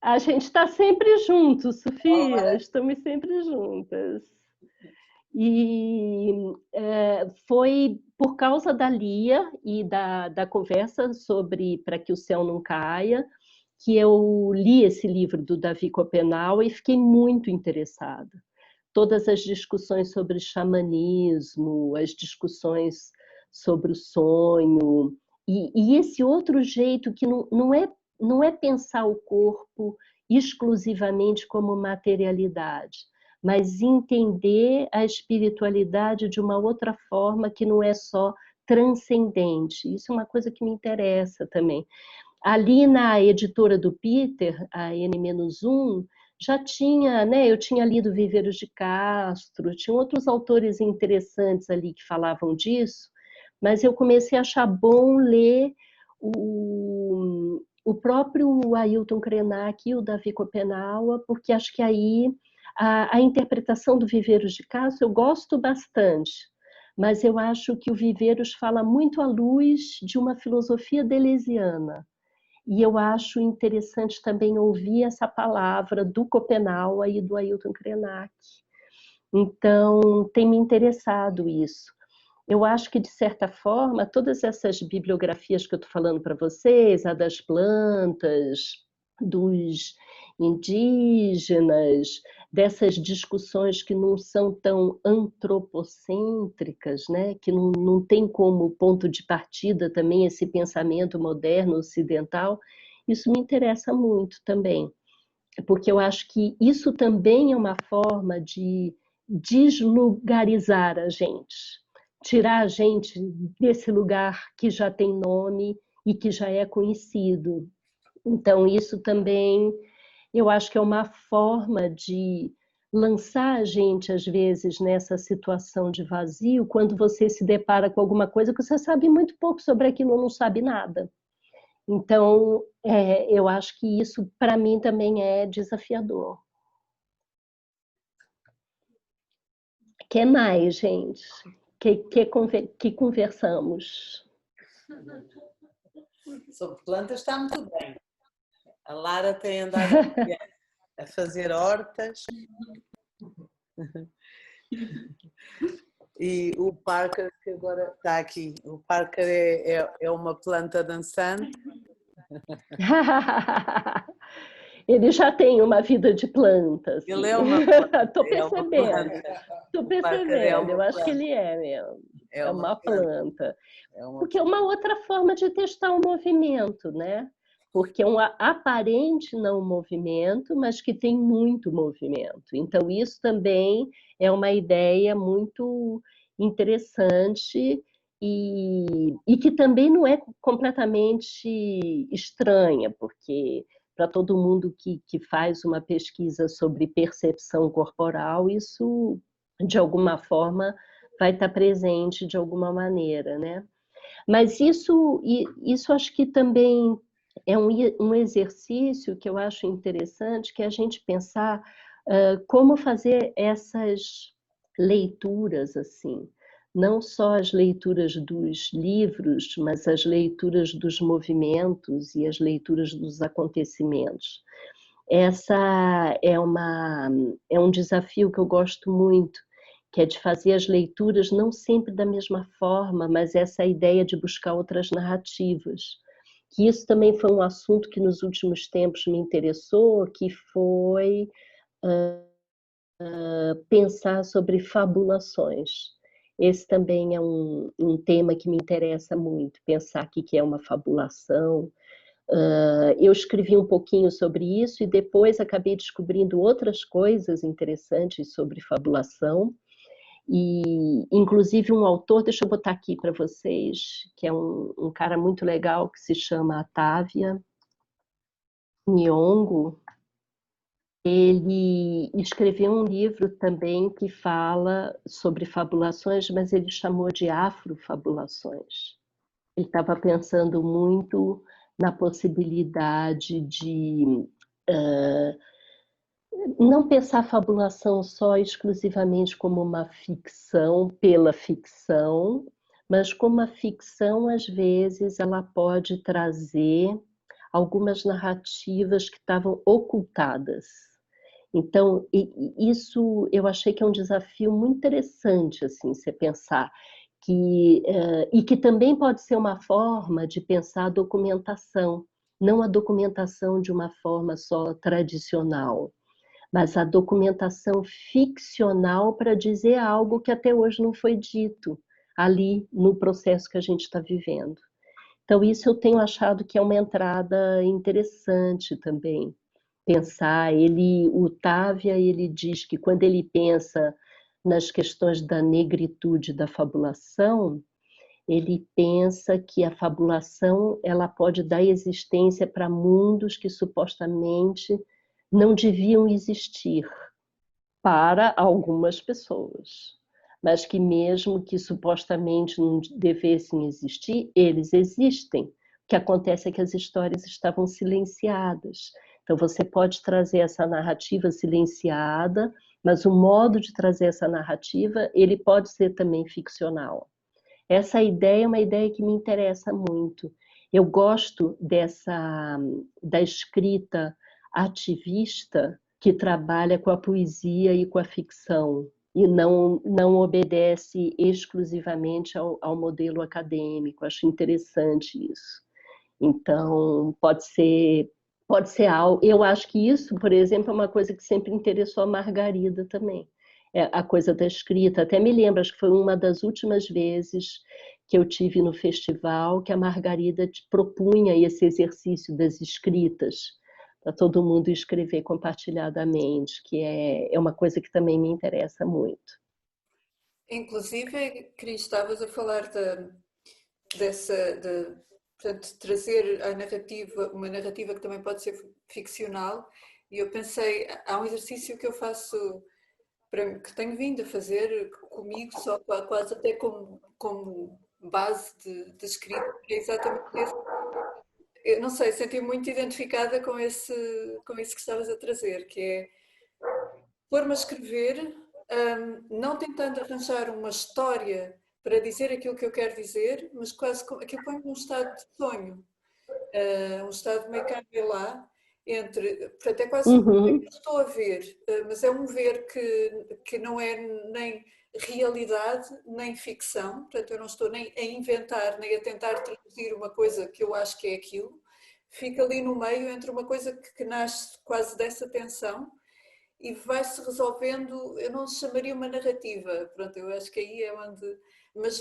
A gente está sempre junto, Sofia. Estamos sempre juntas. E foi por causa da Lia e da conversa sobre Para que o Céu Não Caia que eu li esse livro do Davi Kopenawa e fiquei muito interessada. Todas as discussões sobre xamanismo, as discussões sobre o sonho, e esse outro jeito que não é pensar o corpo exclusivamente como materialidade, mas entender a espiritualidade de uma outra forma que não é só transcendente. Isso é uma coisa que me interessa também. Ali na editora do Peter, a N-1, já tinha, né, eu tinha lido Viveiros de Castro, tinha outros autores interessantes ali que falavam disso, mas eu comecei a achar bom ler o próprio Ailton Krenak e o Davi Kopenawa, porque acho que aí a interpretação do Viveiros de Castro eu gosto bastante, mas eu acho que o Viveiros fala muito à luz de uma filosofia deleuziana. E eu acho interessante também ouvir essa palavra do Kopenawa e do Ailton Krenak. Então, tem me interessado isso. Eu acho que, de certa forma, todas essas bibliografias que eu estou falando para vocês, a das plantas, dos indígenas, dessas discussões que não são tão antropocêntricas, né? Que não tem como ponto de partida também esse pensamento moderno ocidental, isso me interessa muito também, porque eu acho que isso também é uma forma de deslugarizar a gente, tirar a gente desse lugar que já tem nome e que já é conhecido. Então, isso também, eu acho que é uma forma de lançar a gente, às vezes, nessa situação de vazio, quando você se depara com alguma coisa que você sabe muito pouco sobre aquilo ou não sabe nada. Então, eu acho que isso, para mim, também é desafiador. O que mais, gente? Que conversamos? Sobre plantas está muito bem. A Lara tem andado a fazer hortas. E o Parker, que agora está aqui, o Parker é uma planta dançante. Ele já tem uma vida de plantas. Ele é uma planta. Estou percebendo. Estou percebendo. Eu acho que ele é mesmo. É uma planta. Porque é uma outra forma de testar o movimento, né? Porque é um aparente não movimento, mas que tem muito movimento. Então, isso também é uma ideia muito interessante e que também não é completamente estranha, porque para todo mundo que faz uma pesquisa sobre percepção corporal, isso, de alguma forma, vai estar presente de alguma maneira, né? Mas isso acho que também é um exercício que eu acho interessante, que é a gente pensar como fazer essas leituras, assim, não só as leituras dos livros, mas as leituras dos movimentos e as leituras dos acontecimentos. Essa é um desafio que eu gosto muito, que é de fazer as leituras não sempre da mesma forma, mas essa ideia de buscar outras narrativas. Que isso também foi um assunto que nos últimos tempos me interessou, que foi pensar sobre fabulações. Esse também é um tema que me interessa muito, pensar o que é uma fabulação. Eu escrevi um pouquinho sobre isso e depois acabei descobrindo outras coisas interessantes sobre fabulação. E, inclusive, um autor, deixa eu botar aqui para vocês, que é um cara muito legal, que se chama Atavia Nyong'o. Ele escreveu um livro também que fala sobre fabulações, mas ele chamou de afrofabulações. Ele estava pensando muito na possibilidade de não pensar a fabulação só exclusivamente como uma ficção pela ficção, mas como a ficção, às vezes, ela pode trazer algumas narrativas que estavam ocultadas. Então, isso eu achei que é um desafio muito interessante, assim, você pensar, e que também pode ser uma forma de pensar a documentação, não a documentação de uma forma só tradicional, mas a documentação ficcional para dizer algo que até hoje não foi dito ali no processo que a gente está vivendo. Então, isso eu tenho achado que é uma entrada interessante também, pensar. O Távia, ele diz que quando ele pensa nas questões da negritude da fabulação, ele pensa que a fabulação ela pode dar existência para mundos que supostamente não deviam existir para algumas pessoas, mas que mesmo que supostamente não devessem existir, eles existem. O que acontece é que as histórias estavam silenciadas. Então você pode trazer essa narrativa silenciada, mas o modo de trazer essa narrativa, ele pode ser também ficcional. Essa ideia é uma ideia que me interessa muito. Eu gosto da escrita ativista que trabalha com a poesia e com a ficção e não obedece exclusivamente ao modelo acadêmico. Acho interessante isso. Então, pode ser algo. Eu acho que isso, por exemplo, é uma coisa que sempre interessou a Margarida também. É a coisa da escrita. Até me lembro, acho que foi uma das últimas vezes que eu tive no festival que a Margarida propunha esse exercício das escritas para todo mundo escrever compartilhadamente, que é uma coisa que também me interessa muito. Inclusive, Cris, estavas a falar portanto, trazer a narrativa, uma narrativa que também pode ser ficcional, e eu pensei, há um exercício que eu faço, que tenho vindo a fazer comigo, só quase até como base de escrita, que é exatamente esse. Eu não sei, senti-me muito identificada com isso que estavas a trazer, que é pôr-me a escrever, não tentando arranjar uma história para dizer aquilo que eu quero dizer, mas quase como aquilo põe-me num estado de sonho, um estado meio cá e lá, portanto é quase que estou a ver, mas é um ver que não é nem realidade nem ficção, portanto eu não estou nem a inventar nem a tentar traduzir uma coisa que eu acho que é aquilo, fica ali no meio entre uma coisa que nasce quase dessa tensão e vai-se resolvendo. Eu não chamaria uma narrativa, pronto, eu acho que aí é onde, mas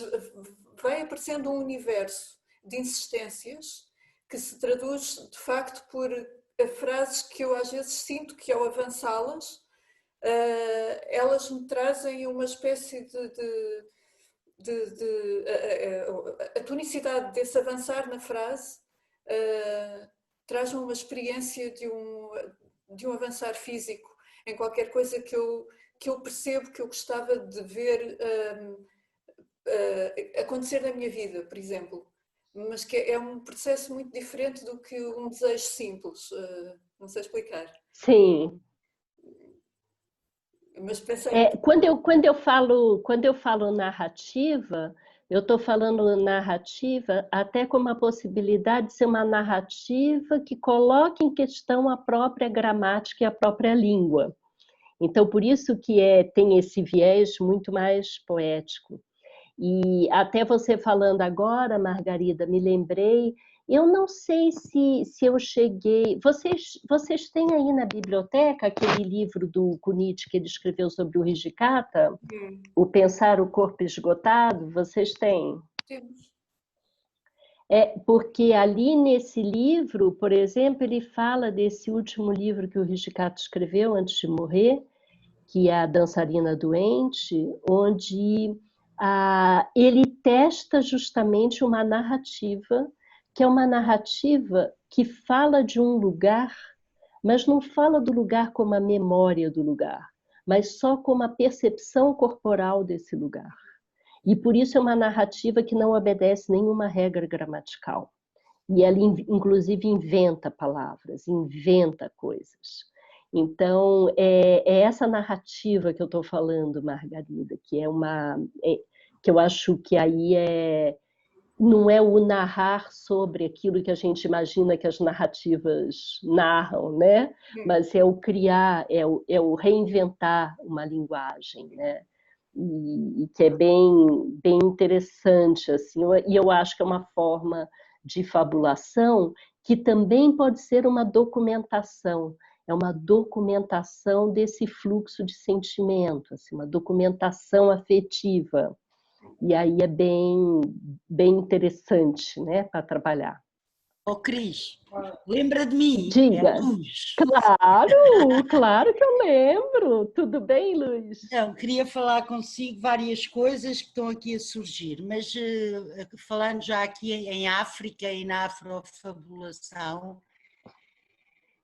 vai aparecendo um universo de insistências que se traduz de facto por frases que eu às vezes sinto que ao avançá-las elas me trazem uma espécie a tonicidade desse avançar na frase traz-me uma experiência de um avançar físico em qualquer coisa que eu percebo que eu gostava de ver acontecer na minha vida, por exemplo, mas que é um processo muito diferente do que um desejo simples, não sei explicar. Sim. Mas pensei... Quando eu falo narrativa, eu estou falando narrativa até com uma possibilidade de ser uma narrativa que coloque em questão a própria gramática e a própria língua. Então, por isso que tem esse viés muito mais poético. E até você falando agora, Margarida, me lembrei, eu não sei se eu cheguei... Vocês têm aí na biblioteca aquele livro do Kunitz que ele escreveu sobre o Hijikata? O Pensar o Corpo Esgotado? Vocês têm? Temos. Porque ali nesse livro, por exemplo, ele fala desse último livro que o Hijikata escreveu antes de morrer, que é A Dançarina Doente, onde ele testa justamente uma narrativa, que é uma narrativa que fala de um lugar, mas não fala do lugar como a memória do lugar, mas só como a percepção corporal desse lugar. E por isso é uma narrativa que não obedece nenhuma regra gramatical. E ela, inclusive, inventa palavras, inventa coisas. Então, é essa narrativa que eu estou falando, Margarida, que que eu acho que aí não é o narrar sobre aquilo que a gente imagina que as narrativas narram, né? Mas é o criar, é o reinventar uma linguagem, né? E que é bem interessante, assim, e eu acho que é uma forma de fabulação que também pode ser uma documentação, é uma documentação desse fluxo de sentimento, assim, uma documentação afetiva, e aí é bem interessante, né, para trabalhar. Oh, Cris, lembra de mim? Diga. É Luz. Claro, claro que eu lembro. Tudo bem, Luz? Então, queria falar consigo várias coisas que estão aqui a surgir, mas falando já aqui em África e na afrofabulação,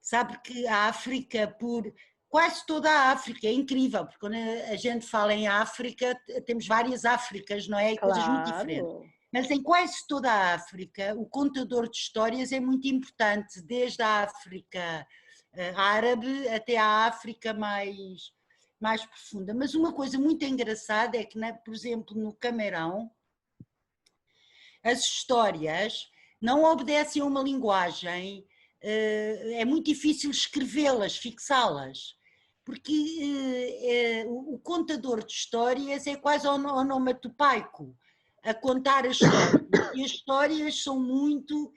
sabe que a África, por quase toda a África, é incrível, porque quando a gente fala em África, temos várias Áfricas, não é? E coisas muito diferentes. Mas em quase toda a África, o contador de histórias é muito importante, desde a África árabe até a África mais profunda. Mas uma coisa muito engraçada é que, por exemplo, no Camarão, as histórias não obedecem a uma linguagem, é muito difícil escrevê-las, fixá-las, porque o contador de histórias é quase onomatopaico, a contar as histórias. E as histórias são muito,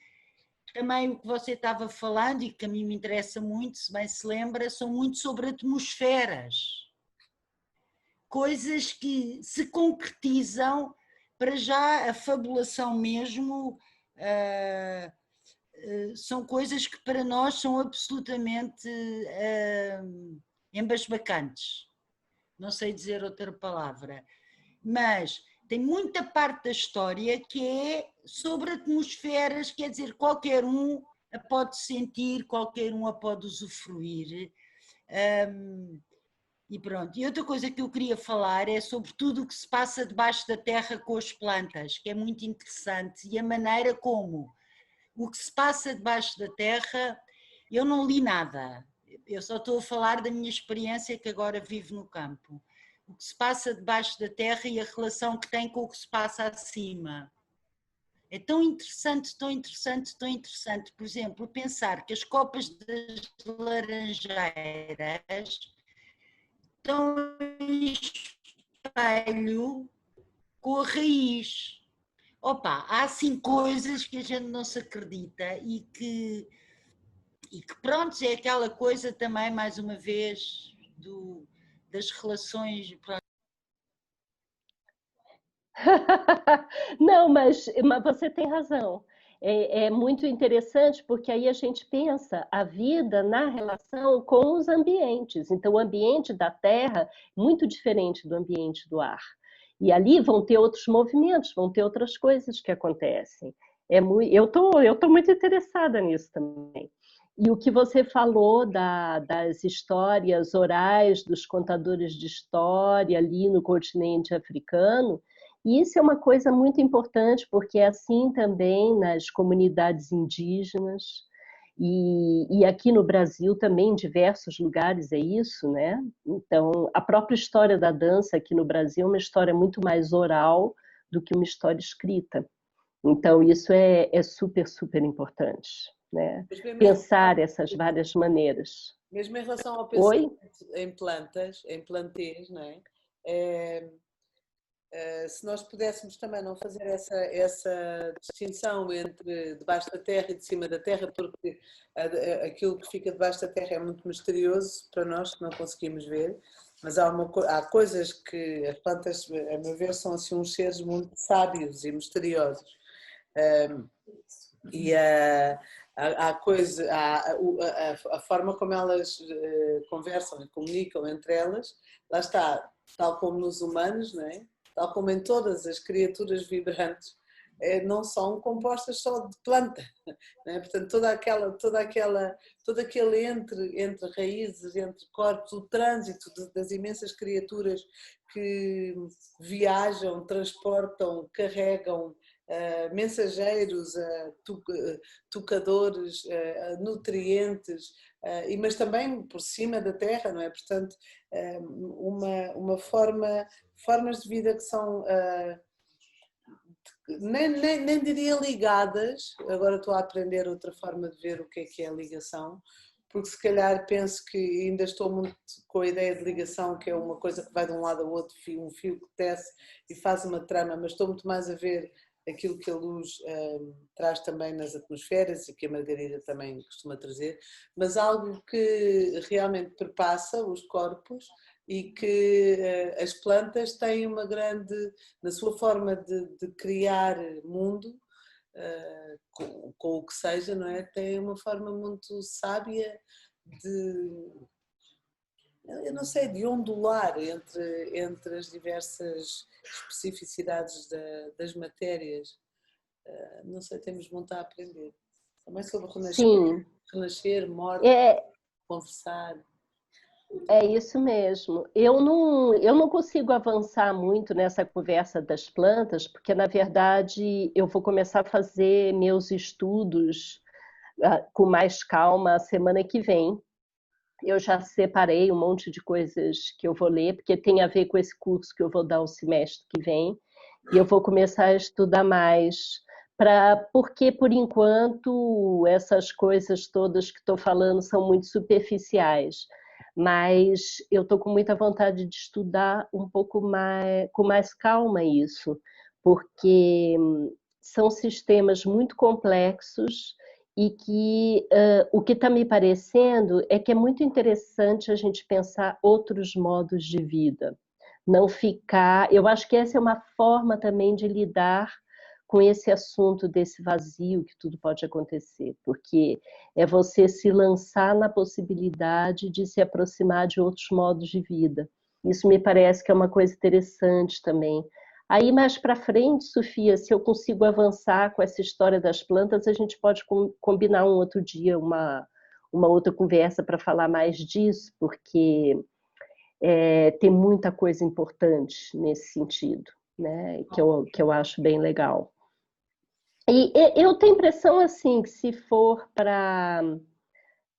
também o que você estava falando, e que a mim me interessa muito, se bem se lembra, são muito sobre atmosferas. Coisas que se concretizam, para já a fabulação mesmo, são coisas que para nós são absolutamente embasbacantes. Não sei dizer outra palavra, mas tem muita parte da história que é sobre atmosferas, quer dizer, qualquer um a pode sentir, qualquer um a pode usufruir. E pronto. E outra coisa que eu queria falar é sobre tudo o que se passa debaixo da terra com as plantas, que é muito interessante, e a maneira como o que se passa debaixo da terra, eu não li nada, eu só estou a falar da minha experiência que agora vivo no campo. O que se passa debaixo da terra e a relação que tem com o que se passa acima. É tão interessante, tão interessante, tão interessante. Por exemplo, pensar que as copas das laranjeiras estão em espelho com a raiz. Opa, há assim coisas que a gente não se acredita e que pronto, é aquela coisa também, mais uma vez, das relações. Não, mas você tem razão. É muito interessante porque aí a gente pensa a vida na relação com os ambientes. Então, o ambiente da terra é muito diferente do ambiente do ar. E ali vão ter outros movimentos, vão ter outras coisas que acontecem. Eu tô muito interessada nisso também. E o que você falou das histórias orais dos contadores de história ali no continente africano, isso é uma coisa muito importante, porque é assim também nas comunidades indígenas, e aqui no Brasil também, em diversos lugares é isso, né? Então, a própria história da dança aqui no Brasil é uma história muito mais oral do que uma história escrita. Então, isso é super, super importante, né? Pensar essas várias maneiras. Mesmo em relação ao pensamento em plantas, em plantês, não é? Se nós pudéssemos também não fazer essa distinção entre debaixo da terra e de cima da terra, porque aquilo que fica debaixo da terra é muito misterioso para nós, que não conseguimos ver, mas há coisas que as plantas, a meu ver, são assim uns seres muito sábios e misteriosos. E a forma como elas conversam e comunicam entre elas, lá está, tal como nos humanos, não é? Tal como em todas as criaturas vibrantes, não são compostas só de planta, não é? Portanto, todo aquele entre raízes, entre corpos, o trânsito das imensas criaturas que viajam, transportam, carregam, mensageiros, tocadores, nutrientes, mas também por cima da terra, não é? Portanto, formas de vida que são, nem diria ligadas, agora estou a aprender outra forma de ver o que é a ligação, porque se calhar penso que ainda estou muito com a ideia de ligação, que é uma coisa que vai de um lado ao outro, um fio que desce e faz uma trama, mas estou muito mais a ver aquilo que a luz traz também nas atmosferas e que a Margarida também costuma trazer, mas algo que realmente perpassa os corpos e que as plantas têm uma grande, na sua forma de criar mundo, com o que seja, não é? Tem uma forma muito sábia de, eu não sei, de ondular entre as diversas especificidades das matérias. Não sei, temos muito a aprender. Também sobre Sim, renascer, morte, é, conversar. é isso mesmo. Eu não consigo avançar muito nessa conversa das plantas, porque, na verdade, eu vou começar a fazer meus estudos com mais calma a semana que vem. Eu já separei um monte de coisas que eu vou ler, porque tem a ver com esse curso que eu vou dar o semestre que vem, e eu vou começar a estudar mais, porque, por enquanto, essas coisas todas que estou falando são muito superficiais, mas eu estou com muita vontade de estudar um pouco mais, com mais calma isso, porque são sistemas muito complexos e que o que está me parecendo é que é muito interessante a gente pensar outros modos de vida. Não ficar. Eu acho que essa é uma forma também de lidar com esse assunto desse vazio que tudo pode acontecer, porque é você se lançar na possibilidade de se aproximar de outros modos de vida. Isso me parece que é uma coisa interessante também. Aí mais para frente, Sofia, se eu consigo avançar com essa história das plantas, a gente pode combinar um outro dia uma outra conversa para falar mais disso, porque tem muita coisa importante nesse sentido, né? Que eu acho bem legal. E eu tenho a impressão assim que se for para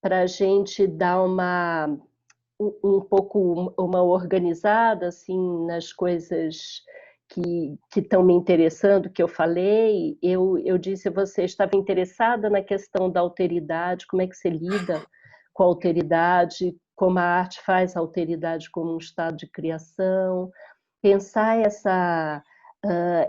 a gente dar um pouco uma organizada assim nas coisas que estão me interessando, que eu falei, eu disse a você, estava interessada na questão da alteridade, como é que você lida com a alteridade, como a arte faz a alteridade como um estado de criação, pensar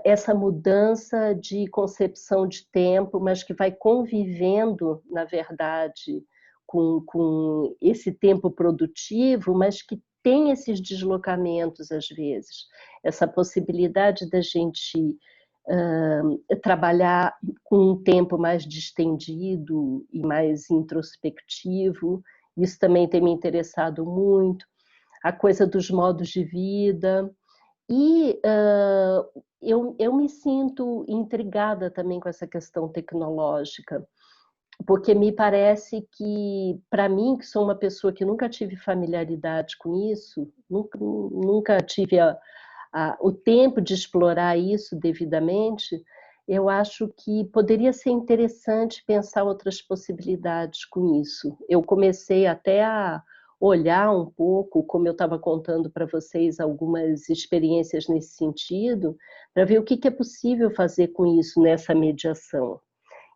essa mudança de concepção de tempo, mas que vai convivendo, na verdade, com esse tempo produtivo, mas que tem esses deslocamentos às vezes, essa possibilidade da gente trabalhar com um tempo mais distendido e mais introspectivo, isso também tem me interessado muito, a coisa dos modos de vida, e eu me sinto intrigada também com essa questão tecnológica, porque me parece que, para mim, que sou uma pessoa que nunca tive familiaridade com isso, nunca tive o tempo de explorar isso devidamente, eu acho que poderia ser interessante pensar outras possibilidades com isso. Eu comecei até a olhar um pouco, como eu estava contando para vocês, algumas experiências nesse sentido, para ver o que é possível fazer com isso nessa mediação.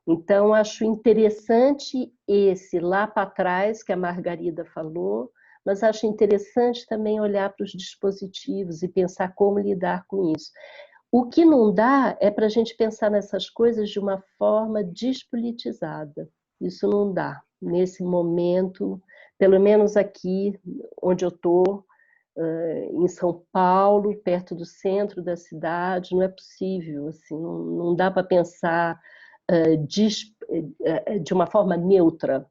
Então, acho interessante esse lá para trás que a Margarida falou, mas acho interessante também olhar para os dispositivos e pensar como lidar com isso. O que não dá é para a gente pensar nessas coisas de uma forma despolitizada. Isso não dá. Nesse momento, pelo menos aqui onde eu estou, em São Paulo, perto do centro da cidade, não é possível. Assim, não dá para pensar de uma forma neutra,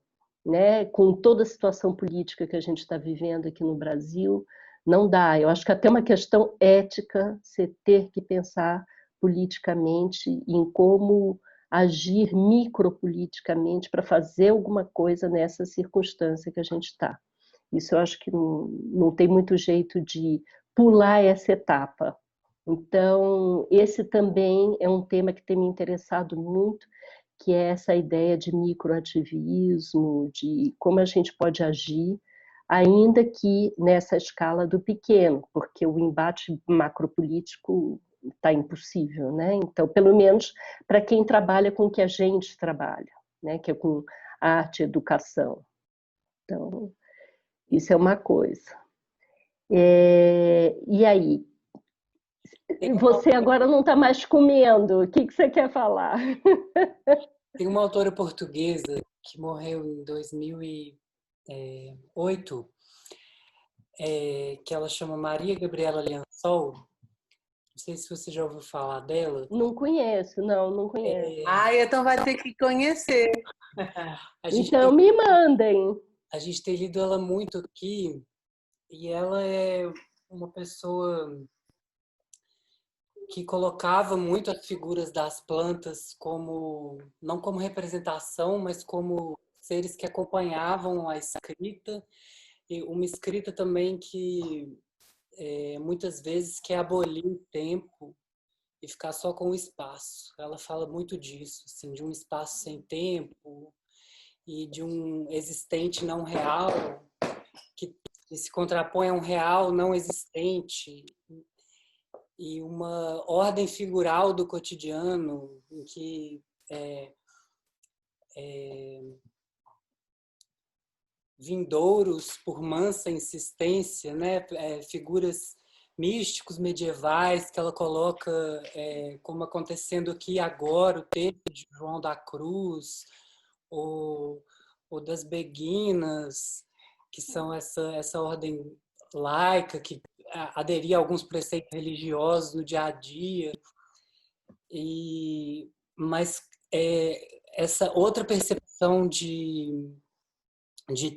né? Com toda a situação política que a gente está vivendo aqui no Brasil, não dá. Eu acho que até uma questão ética você ter que pensar politicamente em como agir micropoliticamente para fazer alguma coisa nessa circunstância que a gente está. Isso eu acho que não tem muito jeito de pular essa etapa. Então, esse também é um tema que tem me interessado muito, que é essa ideia de microativismo, de como a gente pode agir, ainda que nessa escala do pequeno, porque o embate macropolítico está impossível, né? Então, pelo menos para quem trabalha com o que a gente trabalha, né? Que é com arte e educação. Então, isso é uma coisa. E aí? Você agora não está mais comendo, o que você quer falar? Tem uma autora portuguesa que morreu em 2008, que ela chama Maria Gabriela Liansol, Não sei se você já ouviu falar dela. Não conheço, não conheço. Então vai ter que conhecer. Então me mandem. A gente tem lido ela muito aqui e ela é uma pessoa que colocava muito as figuras das plantas como, não como representação, mas como seres que acompanhavam a escrita, e uma escrita também que muitas vezes quer abolir o tempo e ficar só com o espaço. Ela fala muito disso, assim, de um espaço sem tempo e de um existente não real que se contrapõe a um real não existente e uma ordem figural do cotidiano em que vindouros por mansa insistência, né? Figuras místicos medievais que ela coloca como acontecendo aqui e agora, o texto de João da Cruz, ou das beguinas, que são essa ordem laica que aderia a alguns preceitos religiosos no dia a dia, mas essa outra percepção de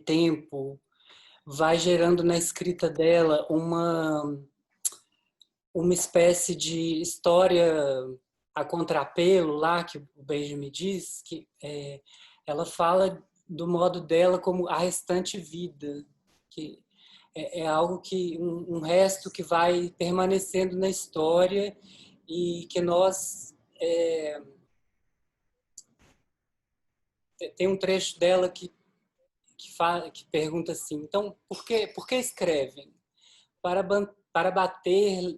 tempo vai gerando na escrita dela uma espécie de história a contrapelo lá, que o Benjamin diz, que ela fala do modo dela como a restante vida, que é algo que um resto que vai permanecendo na história e que nós tem um trecho dela que pergunta assim: então por que escrevem? Para bater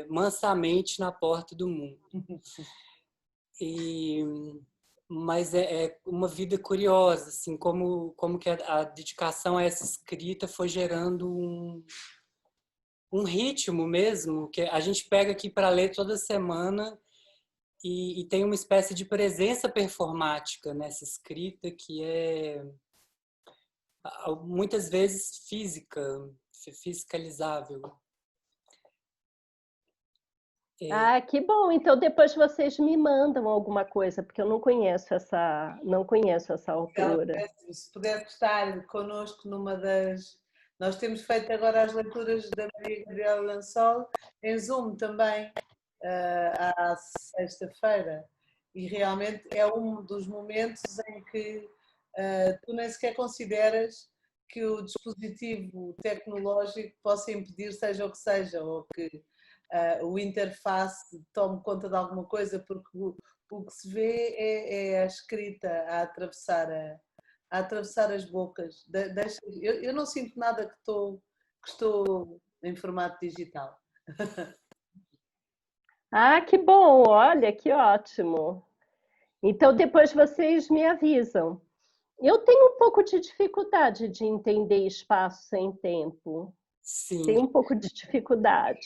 mansamente na porta do mundo. Mas é uma vida curiosa, assim, como que a dedicação a essa escrita foi gerando um ritmo mesmo, que a gente pega aqui para ler toda semana e tem uma espécie de presença performática nessa escrita que é muitas vezes fiscalizável. Ah, que bom. Então depois vocês me mandam alguma coisa, porque eu não conheço essa autora. Se puder estar connosco numa das... Nós temos feito agora as leituras da Maria Gabriela Lansol em Zoom também, à sexta-feira. E realmente é um dos momentos em que tu nem sequer consideras que o dispositivo tecnológico possa impedir seja o que seja, ou que o interface tome conta de alguma coisa, porque o que se vê é a escrita a atravessar as bocas. Eu não sinto nada que estou em formato digital. Ah, que bom! Olha, que ótimo. Então depois vocês me avisam. Eu tenho um pouco de dificuldade de entender espaço sem tempo. Sim. Tenho um pouco de dificuldade.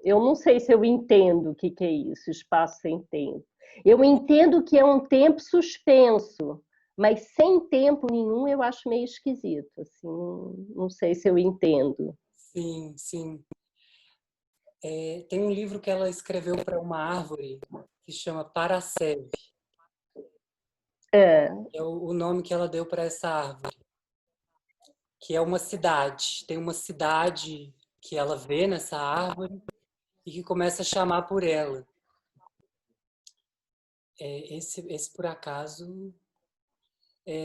Eu não sei se eu entendo o que é isso, espaço sem tempo. Eu entendo que é um tempo suspenso, mas sem tempo nenhum eu acho meio esquisito. Assim, não sei se eu entendo. Sim, sim. Tem um livro que ela escreveu para uma árvore que chama Paraceve. É o nome que ela deu para essa árvore, que é uma cidade. Tem uma cidade que ela vê nessa árvore e que começa a chamar por ela. Esse por acaso,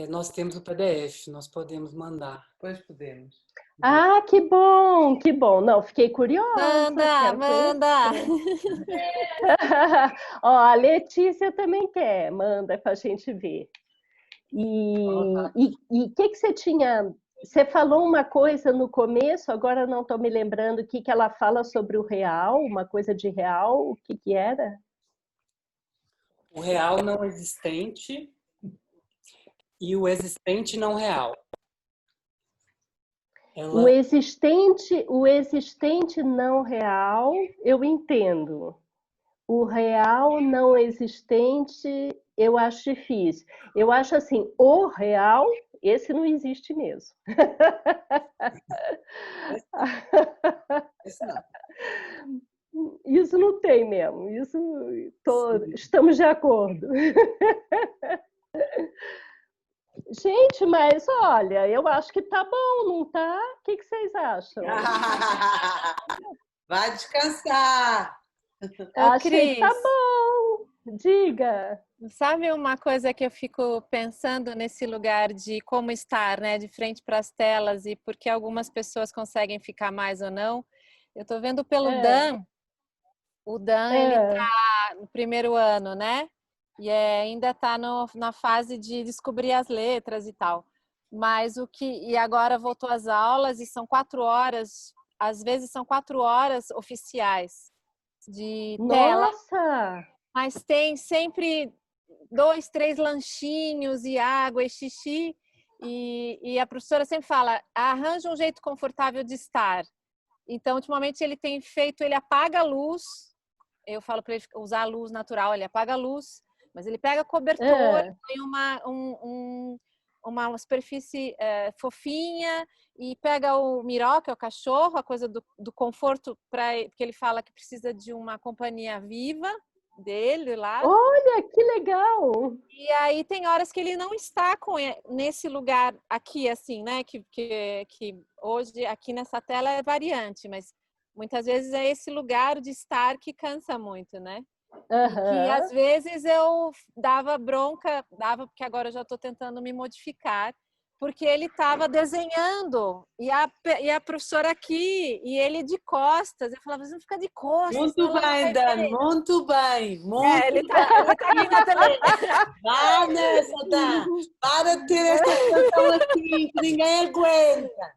nós temos o PDF, nós podemos mandar. Pois podemos. Ah, que bom, que bom. Não, fiquei curiosa. Manda! Ó, a Letícia também quer, manda para a gente ver. E que você tinha... Você falou uma coisa no começo, agora não estou me lembrando o que ela fala sobre o real, uma coisa de real, o que era? O real não existente e o existente não real. O existente não real, eu entendo. O real não existente, eu acho difícil. Eu acho assim, o real, esse não existe mesmo. Esse não. Isso não tem mesmo. Estamos de acordo. Gente, mas olha, eu acho que tá bom, não tá? O que vocês acham? Vai descansar. Achei que tá Cris, bom. Diga. sabe uma coisa que eu fico pensando nesse lugar de como estar, né, de frente para as telas e por que algumas pessoas conseguem ficar mais ou não? Eu tô vendo pelo Dan. O Dan, ele tá no primeiro ano, né? E ainda tá na fase de descobrir as letras e tal. Mas e agora voltou às aulas e são 4 horas, às vezes são 4 horas oficiais de tela, Nossa! mas tem sempre 2, 3 lanchinhos e água e xixi. E a professora sempre fala, arranja um jeito confortável de estar. Então, ultimamente ele tem feito, ele apaga a luz. Eu falo para ele usar a luz natural, ele apaga a luz, mas ele pega cobertor, põe uma superfície fofinha e pega o Miró, que é o cachorro, a coisa do conforto, porque ele fala que precisa de uma companhia viva dele lá. Olha, que legal! E aí tem horas que ele não está nesse lugar aqui, assim, né? Que hoje aqui nessa tela é variante, mas muitas vezes é esse lugar de estar que cansa muito, né? E que às vezes eu dava bronca, porque agora eu já estou tentando me modificar, porque ele estava desenhando e a professora aqui e ele de costas. Eu falava, você não fica de costas. Muito bem, Dan, muito bem. Ele tá aqui na tele. Vai nessa, Dan. Para de ter esta situação assim, que ninguém aguenta.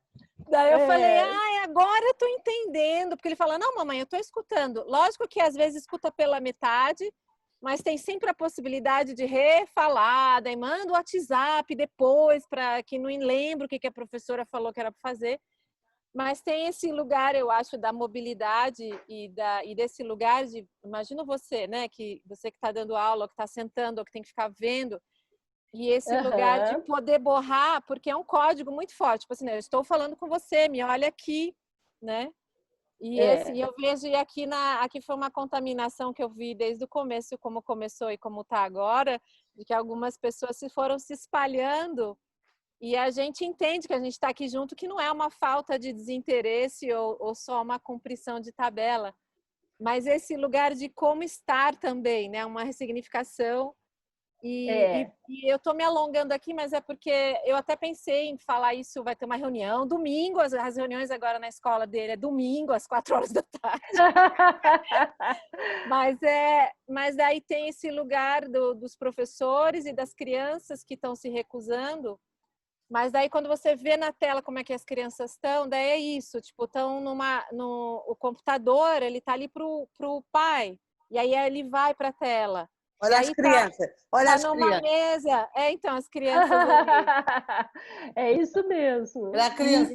Daí eu falei, agora eu tô entendendo. Porque ele fala, não, mamãe, eu tô escutando. Lógico que às vezes escuta pela metade, mas tem sempre a possibilidade de refalar, daí manda o WhatsApp depois, para que não lembro o que a professora falou que era para fazer. Mas tem esse lugar, eu acho, da mobilidade e desse lugar de... Imagina você, né? Que você que está dando aula, que está sentando, ou que tem que ficar vendo. E esse lugar de poder borrar, porque é um código muito forte. Tipo assim, eu estou falando com você, me olha aqui, né? E eu vejo, e aqui foi uma contaminação que eu vi desde o começo, como começou e como está agora, de que algumas pessoas foram se espalhando e a gente entende que a gente está aqui junto, que não é uma falta de desinteresse ou só uma cumprição de tabela, mas esse lugar de como estar também, né? Uma ressignificação. E eu estou me alongando aqui, mas é porque eu até pensei em falar isso, vai ter uma reunião, domingo, as reuniões agora na escola dele é domingo, às 4 horas da tarde. Mas daí tem esse lugar dos professores e das crianças que estão se recusando, mas daí quando você vê na tela como é que as crianças estão, daí é isso, tipo, estão o computador, ele tá ali pro pai, e aí ele vai para a tela. Olha as crianças, olha as numa crianças. mesa. Então, as crianças ali. É isso mesmo. Olha a criança.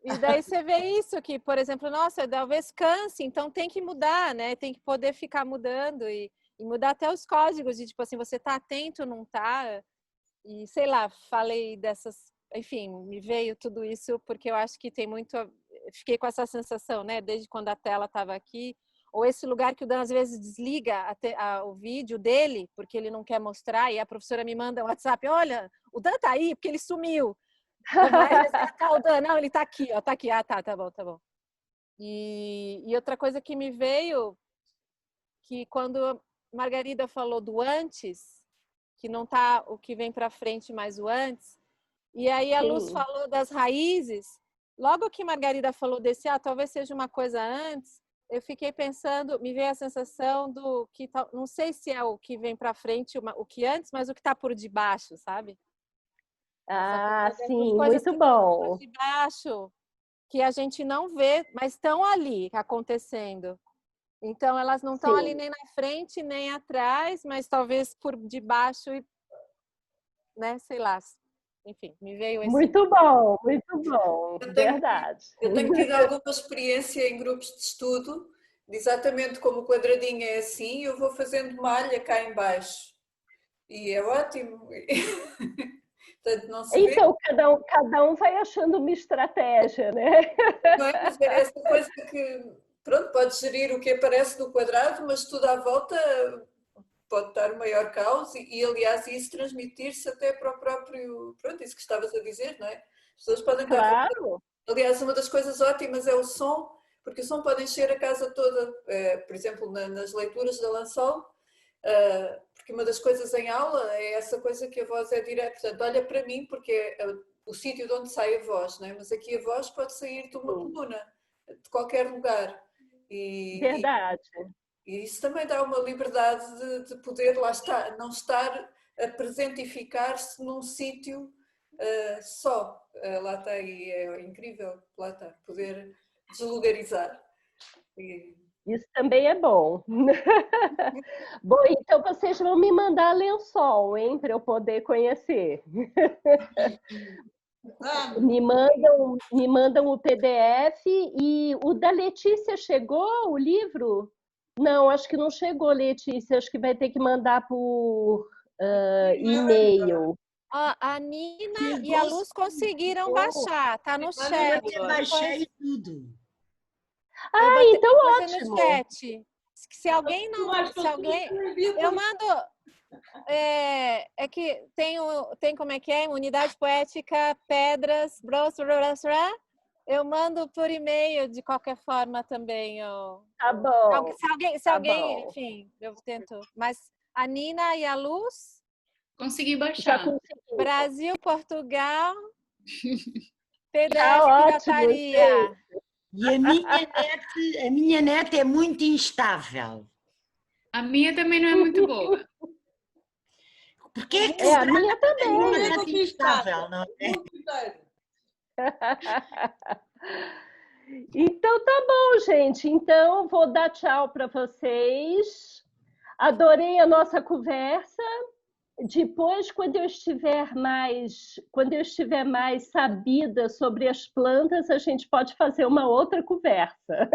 E daí você vê isso que, por exemplo, nossa, talvez canse, então tem que mudar, né? Tem que poder ficar mudando e mudar até os códigos de, tipo assim, você tá atento, não tá? E, sei lá, falei dessas... Enfim, me veio tudo isso porque eu acho que tem muito... Fiquei com essa sensação, né? Desde quando a tela estava aqui, ou esse lugar que o Dan às vezes desliga o vídeo dele, porque ele não quer mostrar, e a professora me manda um WhatsApp, olha, o Dan tá aí, porque ele sumiu. Vai resgatar o Dan, não, ele tá aqui, ó, tá aqui. Ah, tá bom, tá bom. E outra coisa que me veio, que quando a Margarida falou do antes, que não tá o que vem para frente, mas o antes, e aí a Luz falou das raízes, logo que Margarida falou desse, talvez seja uma coisa antes, eu fiquei pensando, me veio a sensação do que não sei se é o que vem para frente, o que antes, mas o que está por debaixo, sabe? Sim, muito bom. Por debaixo, que a gente não vê, mas estão ali acontecendo. Então elas não estão ali nem na frente nem atrás, mas talvez por debaixo, né? Sei lá. Enfim, me veio esse... Muito bom, verdade. Eu tenho tido alguma experiência em grupos de estudo, exatamente como o quadradinho é assim, eu vou fazendo malha cá em baixo. E é ótimo. Portanto, não se então, cada um vai achando uma estratégia, né? Não é? Mas é essa coisa que pronto, pode gerir o que aparece no quadrado, mas tudo à volta pode estar o maior caos e aliás, isso transmitir-se até para o próprio, pronto, isso que estavas a dizer, não é? As pessoas podem estar... Claro. Aliás, uma das coisas ótimas é o som, porque o som pode encher a casa toda, por exemplo, nas leituras da Lansol, porque uma das coisas em aula é essa coisa que a voz é direta, portanto, olha para mim, porque é o sítio de onde sai a voz, não é? Mas aqui a voz pode sair de uma coluna, de qualquer lugar. Verdade. E isso também dá uma liberdade de poder, lá está, não estar a presentificar-se num sítio só. Lá está, e é incrível, lá está, poder deslugarizar. Isso também é bom. Bom, então vocês vão me mandar lençol, hein, para eu poder conhecer. Me mandam o PDF e o da Letícia chegou, o livro? Não, acho que não chegou, Letícia. Acho que vai ter que mandar por e-mail. A Nina e a Luz conseguiram baixar, tá no chat. Eu baixei tudo. Ah, então ótimo. No chat. Se alguém não, se alguém, eu mando. É que tem como é que é? Unidade Poética Pedras, eu mando por e-mail de qualquer forma também. Tá bom. Se alguém, enfim, eu tento. Mas a Nina e a Luz consegui baixar. Brasil, Portugal, PDF Tá pirataria. E a minha net é muito instável. A minha também não é muito boa. Porque é que a minha também uma net instável, não é? Então tá bom, gente. Então vou dar tchau para vocês. Adorei a nossa conversa. Depois, quando eu estiver mais sabida sobre as plantas, a gente pode fazer uma outra conversa.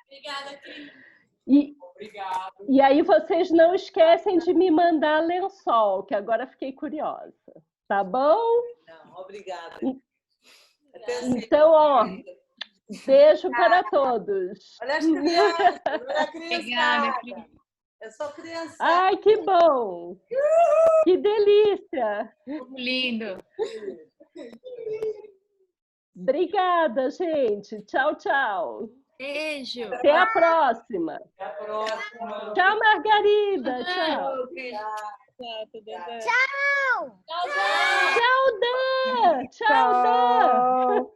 Obrigada, Cris. Obrigado. E aí vocês não esquecem de me mandar lençol, que agora fiquei curiosa. Tá bom? Não, obrigada. Então, ó, beijo para todos. Olha as crianças, olha a criança. Obrigada, Cris. Eu sou criança. Ai, que bom! Que delícia! Lindo. Obrigada, gente. Tchau, tchau. Beijo. Até a próxima. Até a próxima. Tchau, Margarida. Tchau. Tchau! Tchau, Dan. Tchau, Dan.